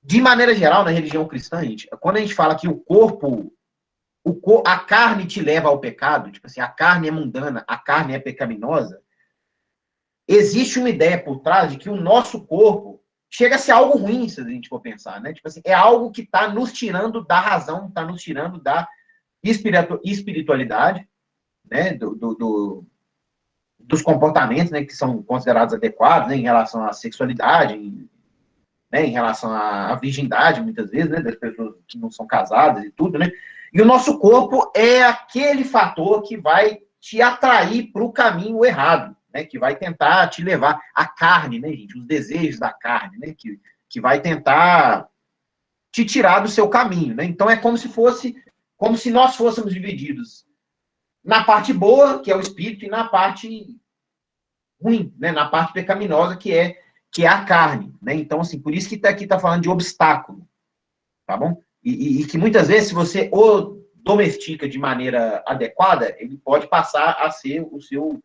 De maneira geral, na religião cristã, gente, quando a gente fala que o corpo, a carne te leva ao pecado, tipo assim, a carne é mundana, a carne é pecaminosa, existe uma ideia por trás de que o nosso corpo chega a ser algo ruim, se a gente for pensar, né? Tipo assim, é algo que está nos tirando da razão, está nos tirando da espiritualidade, né? Dos comportamentos, né, que são considerados adequados, né, em relação à sexualidade, né, em relação à virgindade, muitas vezes, né, das pessoas que não são casadas e tudo, né? E o nosso corpo é aquele fator que vai te atrair para o caminho errado, né, que vai tentar te levar a carne, né, gente, os desejos da carne, né, que vai tentar te tirar do seu caminho, né? Então é como se nós fôssemos divididos na parte boa, que é o espírito, e na parte ruim, né, na parte pecaminosa, que é a carne, né? Então, assim, por isso que aqui tá falando de obstáculo, tá bom? E que muitas vezes, se você o domestica de maneira adequada, ele pode passar a ser o seu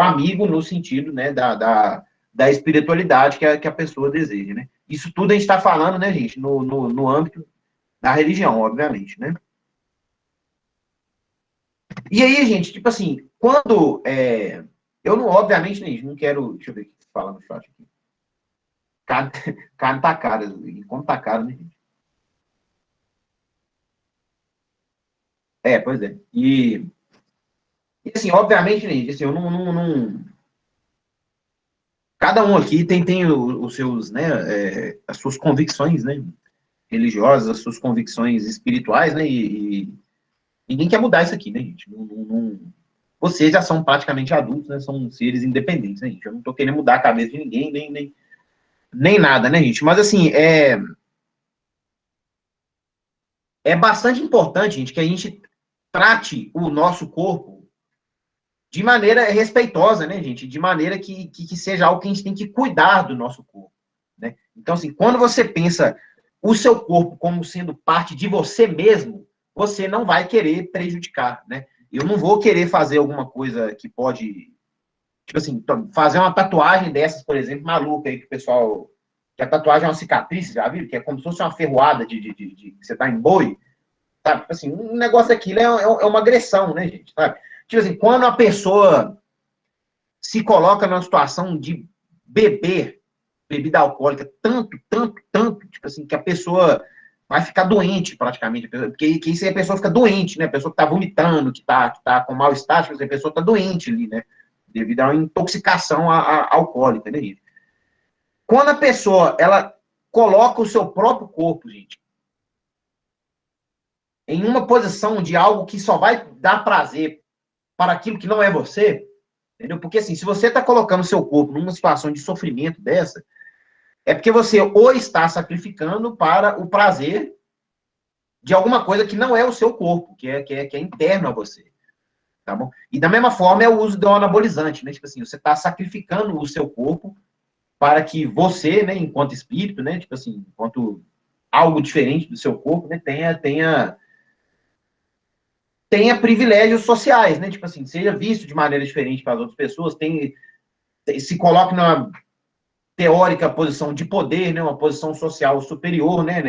amigo no sentido, né, da espiritualidade que a pessoa deseja, né? Isso tudo a gente está falando, né, gente, no âmbito da religião, obviamente, né? E aí, gente, tipo assim, quando eu não, obviamente, né, não quero, deixa eu ver o que fala no chat aqui. Carne tá cara, como tá caro, né, gente? Pois é. E assim, obviamente, né, gente, assim, eu não. Cada um aqui tem os seus, né, as suas convicções, né, religiosas, as suas convicções espirituais, né, e ninguém quer mudar isso aqui, né, gente? Vocês já são praticamente adultos, né, são seres independentes, né, gente? Eu não tô querendo mudar a cabeça de ninguém, nem nada, né, gente? Mas, assim, é bastante importante, gente, que a gente trate o nosso corpo de maneira respeitosa, né, gente? De maneira que seja algo que a gente tem que cuidar do nosso corpo, né? Então, assim, quando você pensa o seu corpo como sendo parte de você mesmo, você não vai querer prejudicar, né? Eu não vou querer fazer alguma coisa que pode, tipo assim, fazer uma tatuagem dessas, por exemplo, maluca aí que o pessoal, que a tatuagem é uma cicatriz, já viu? Que é como se fosse uma ferroada de você tá em boi, sabe? Tipo assim, um negócio daquilo é uma agressão, né, gente? Sabe? Tipo assim, quando a pessoa se coloca numa situação de beber bebida alcoólica tanto, tipo assim, que a pessoa vai ficar doente praticamente, porque isso aí a pessoa fica doente, né? A pessoa que tá vomitando, que tá com mal-estar, tipo assim, a pessoa tá doente ali, né? Devido a uma intoxicação alcoólica, né, gente? Quando a pessoa, ela coloca o seu próprio corpo, gente, em uma posição de algo que só vai dar prazer para aquilo que não é você, entendeu? Porque, assim, se você está colocando o seu corpo numa situação de sofrimento dessa, é porque você ou está sacrificando para o prazer de alguma coisa que não é o seu corpo, que é interno a você, tá bom? E da mesma forma é o uso do anabolizante, né? Tipo assim, você está sacrificando o seu corpo para que você, né, enquanto espírito, né, tipo assim, enquanto algo diferente do seu corpo, né, tenha privilégios sociais, né? Tipo assim, seja visto de maneira diferente para as outras pessoas, se coloque numa teórica posição de poder, né? Uma posição social superior, né?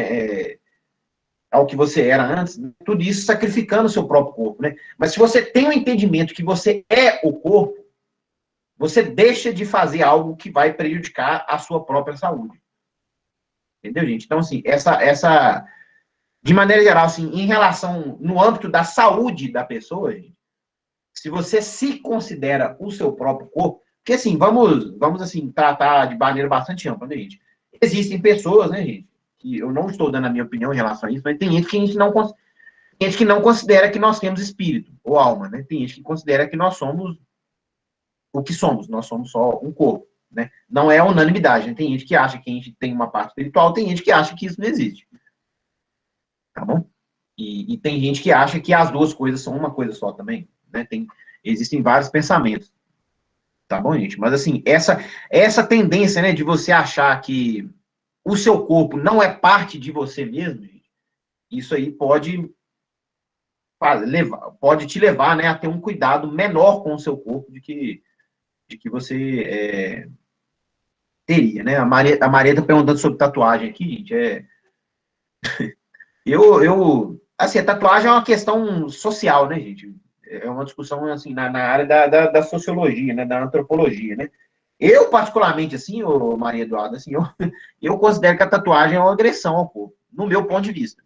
Ao que você era antes, né? Tudo isso sacrificando o seu próprio corpo, né? Mas se você tem o entendimento que você é o corpo, você deixa de fazer algo que vai prejudicar a sua própria saúde. Entendeu, gente? Então, assim, de maneira geral, assim, em relação, no âmbito da saúde da pessoa, gente, se você se considera o seu próprio corpo, porque assim, vamos assim, tratar de maneira bastante ampla, né, gente? Existem pessoas, né, gente, que eu não estou dando a minha opinião em relação a isso, mas tem gente que tem gente que não considera que nós temos espírito ou alma, né? Tem gente que considera que nós somos o que somos, nós somos só um corpo, né? Não é unanimidade, né? Tem gente que acha que a gente tem uma parte espiritual, tem gente que acha que isso não existe, tá bom? E tem gente que acha que as duas coisas são uma coisa só também, né? Existem vários pensamentos, tá bom, gente? Mas assim, essa tendência, né, de você achar que o seu corpo não é parte de você mesmo, gente, isso aí pode te levar, né, a ter um cuidado menor com o seu corpo de que você teria, né? A Maria tá perguntando sobre tatuagem aqui, gente. Assim, a tatuagem é uma questão social, né, gente? É uma discussão, assim, na área da sociologia, né, da antropologia, né? Eu, particularmente, assim, Maria Eduarda, assim, eu considero que a tatuagem é uma agressão ao corpo, no meu ponto de vista.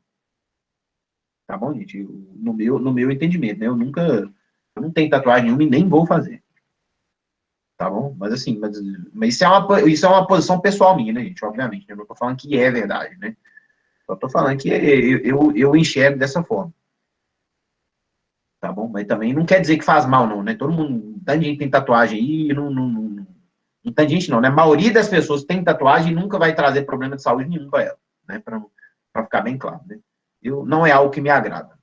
Tá bom, gente? No meu entendimento, né? Eu não tenho tatuagem nenhuma e nem vou fazer. Tá bom? Mas assim, mas isso é uma posição pessoal minha, né, gente? Obviamente. Eu não tô falando que é verdade, né? Só tô falando que eu enxergo dessa forma. Tá bom? Mas também não quer dizer que faz mal, não, né? Todo mundo, tanta gente tem tatuagem aí, não tem gente não, né? A maioria das pessoas que tem tatuagem e nunca vai trazer problema de saúde nenhum para ela, né? Para ficar bem claro, né? Não é algo que me agrada.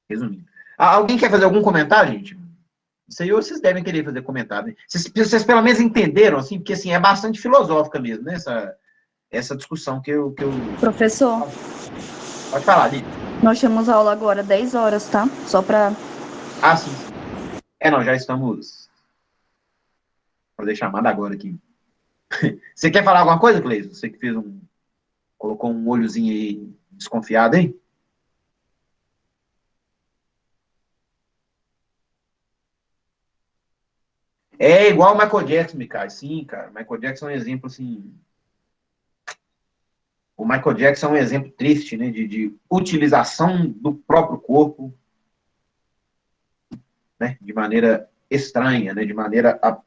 Resumindo. Alguém quer fazer algum comentário, gente? Isso aí vocês devem querer fazer comentário, né? Vocês pelo menos entenderam, assim, porque assim, é bastante filosófica mesmo, né? Essa discussão que eu. Professor, Pode falar, Lívia. nós temos aula agora 10 horas, tá? Só para... Ah, sim. Não, já estamos. Vou fazer chamada agora aqui. Você quer falar alguma coisa, Cleiton? Você que colocou um olhozinho aí desconfiado, hein? É igual o Michael Jackson, Mikael. Sim, cara. O Michael Jackson é um exemplo, assim. O Michael Jackson é um exemplo triste, né? De utilização do próprio corpo, né? De maneira estranha, né? De maneira a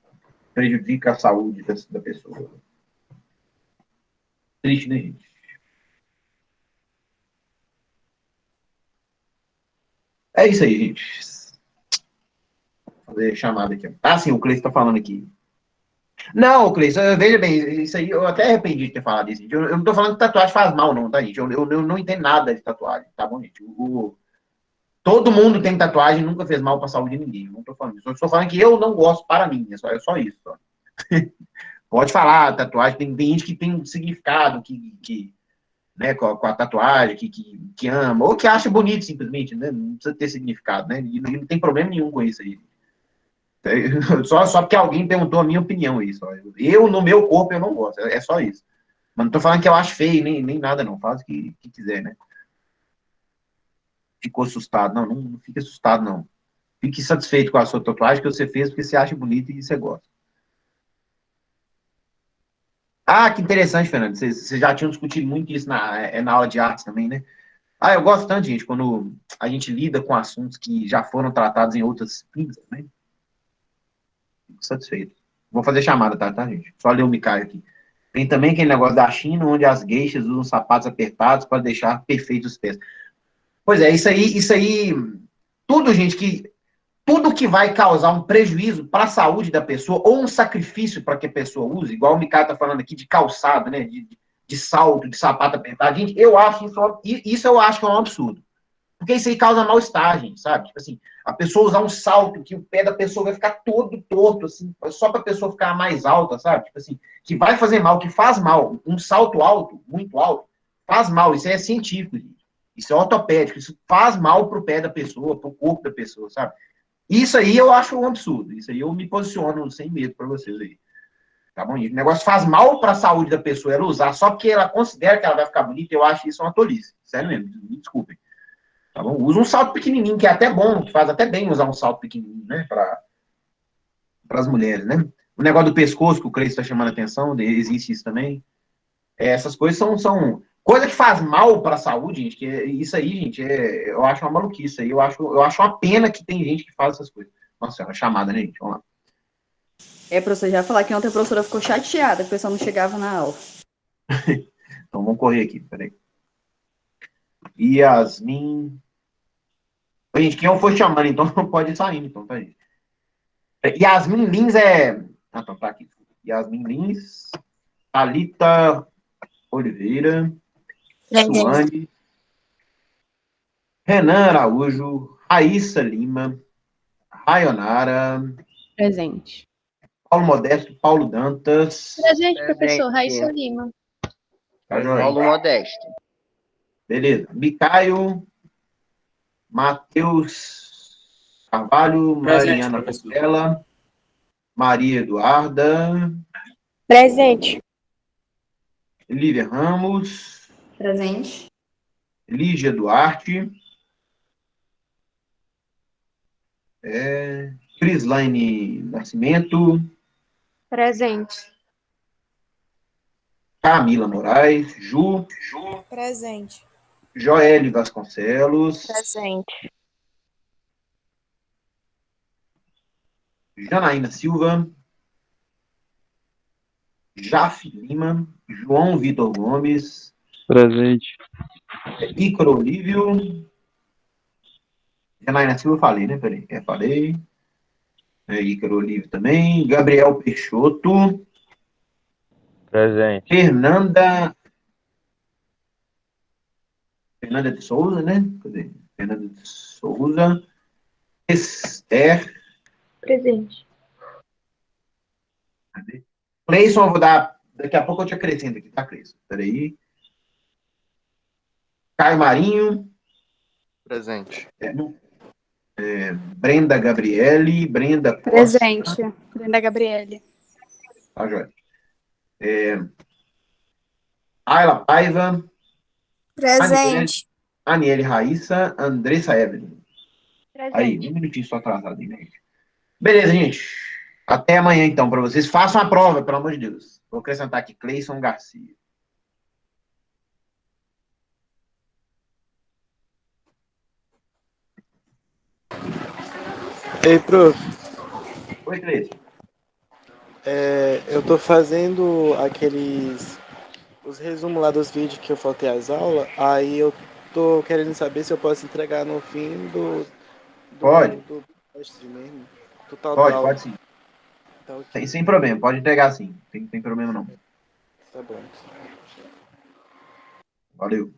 prejudica a saúde da pessoa. Triste, né, gente? É isso aí, gente. Vou fazer chamada aqui. Ah, sim, o Cleiton está falando aqui. Não, Cleiton, veja bem, isso aí eu até arrependi de ter falado isso. Eu não estou falando que tatuagem faz mal, não, tá, gente? Eu não entendo nada de tatuagem, tá bom, gente? Todo mundo tem tatuagem, nunca fez mal para a saúde de ninguém. Eu não estou falando isso. Eu estou falando que eu não gosto para mim, é só isso. Só. Pode falar, tatuagem, tem gente que tem um significado, né, com a tatuagem, que ama, ou que acha bonito, simplesmente, né? Não precisa ter significado, né? E não tem problema nenhum com isso aí. Só porque alguém perguntou a minha opinião aí. Só. No meu corpo, eu não gosto. É só isso. Mas não tô falando que eu acho feio, nem nada, não. Faz o que quiser, né? Ficou assustado. Não fique assustado, não. Fique satisfeito com a sua tatuagem que você fez porque você acha bonito e você gosta. Ah, que interessante, Fernando. Vocês já tinham discutido muito isso na aula de artes também, né? Ah, eu gosto tanto, gente, quando a gente lida com assuntos que já foram tratados em outras disciplinas, né? Fico satisfeito. Vou fazer chamada, tá, gente? Só ler o Mikael aqui. Tem também aquele negócio da China, onde as gueixas usam sapatos apertados para deixar perfeitos os pés. Pois é, isso aí, tudo que vai causar um prejuízo para a saúde da pessoa, ou um sacrifício para que a pessoa use, igual o Mikael está falando aqui de calçado, né, de salto, de sapato apertado, gente, eu acho isso eu acho que é um absurdo. Porque isso aí causa mal-estar, gente, sabe? Tipo assim, a pessoa usar um salto que o pé da pessoa vai ficar todo torto, assim, só para a pessoa ficar mais alta, sabe? Tipo assim, que vai fazer mal, que faz mal. Um salto alto, muito alto, faz mal. Isso é científico, gente. Isso é ortopédico. Isso faz mal pro pé da pessoa, pro corpo da pessoa, sabe? Isso aí eu acho um absurdo. Isso aí eu me posiciono sem medo para vocês aí. Tá bom? E o negócio faz mal para a saúde da pessoa ela usar só porque ela considera que ela vai ficar bonita. Eu acho isso uma tolice. Sério mesmo, me desculpem. Tá bom? Usa um salto pequenininho, que é até bom, que faz até bem usar um salto pequenininho, né? Para as mulheres, né? O negócio do pescoço, que o Cleiton está chamando a atenção, existe isso também. Essas coisas são coisa que faz mal para a saúde, gente. Isso aí, gente, eu acho uma maluquice. Eu acho uma pena que tem gente que faz essas coisas. Nossa, é uma chamada, né, gente? Vamos lá. Professor, já falar que ontem a professora ficou chateada, que o pessoal não chegava na aula. Então vamos correr aqui, peraí. Yasmin. Gente, quem eu for chamando, então não pode ir saindo, então, tá, gente? Yasmin Lins é. Ah, então tá aqui. Yasmin Lins, Thalita Oliveira, Presente. Suane, Renan Araújo, Raíssa Lima, Rayonara, Presente. Paulo Modesto, Paulo Dantas. Presente, professor. Presente. Raíssa Lima. Tá joia. Paulo Modesto. Beleza. Micaio, Matheus Carvalho, Presente, Mariana professor. Costela, Maria Eduarda, Presente. Lívia Ramos, Presente. Lígia Duarte, Crislaine Nascimento, Presente. Camila Moraes, Ju, Presente. Joelle Vasconcelos, Presente. Janaína Silva, Jaf Lima, João Vitor Gomes, Presente. Ícaro Olívio, Janaína Silva eu falei, né? Peraí, falei. Ícaro Olívio também, Gabriel Peixoto, Presente. Fernanda de Souza, né? Cadê? Fernanda de Souza, Esther, Presente. cadê? Cleison, eu vou dar. Daqui a pouco eu te acrescento aqui, tá, Cleison? Peraí. Caio Marinho. Presente. Brenda Gabriele. Brenda Costa. Presente. Brenda Gabriele. Tá, joia. Ayla Paiva. Presente. Aniele Raíssa. Andressa Evelyn. Aí, Presente. um minutinho só atrasado aí, né, gente? Beleza, gente. Até amanhã, então, para vocês. Façam a prova, pelo amor de Deus. Vou acrescentar aqui Cleison Garcia. Ei, prof, Oi, Cleison. eu tô fazendo os resumos lá dos vídeos que eu faltei às aulas, aí eu tô querendo saber se eu posso entregar no fim Pode. do teste mesmo, total da aula. Pode sim. Tá ok, Sem problema, pode entregar sim. Tem problema não. tá bom. Valeu.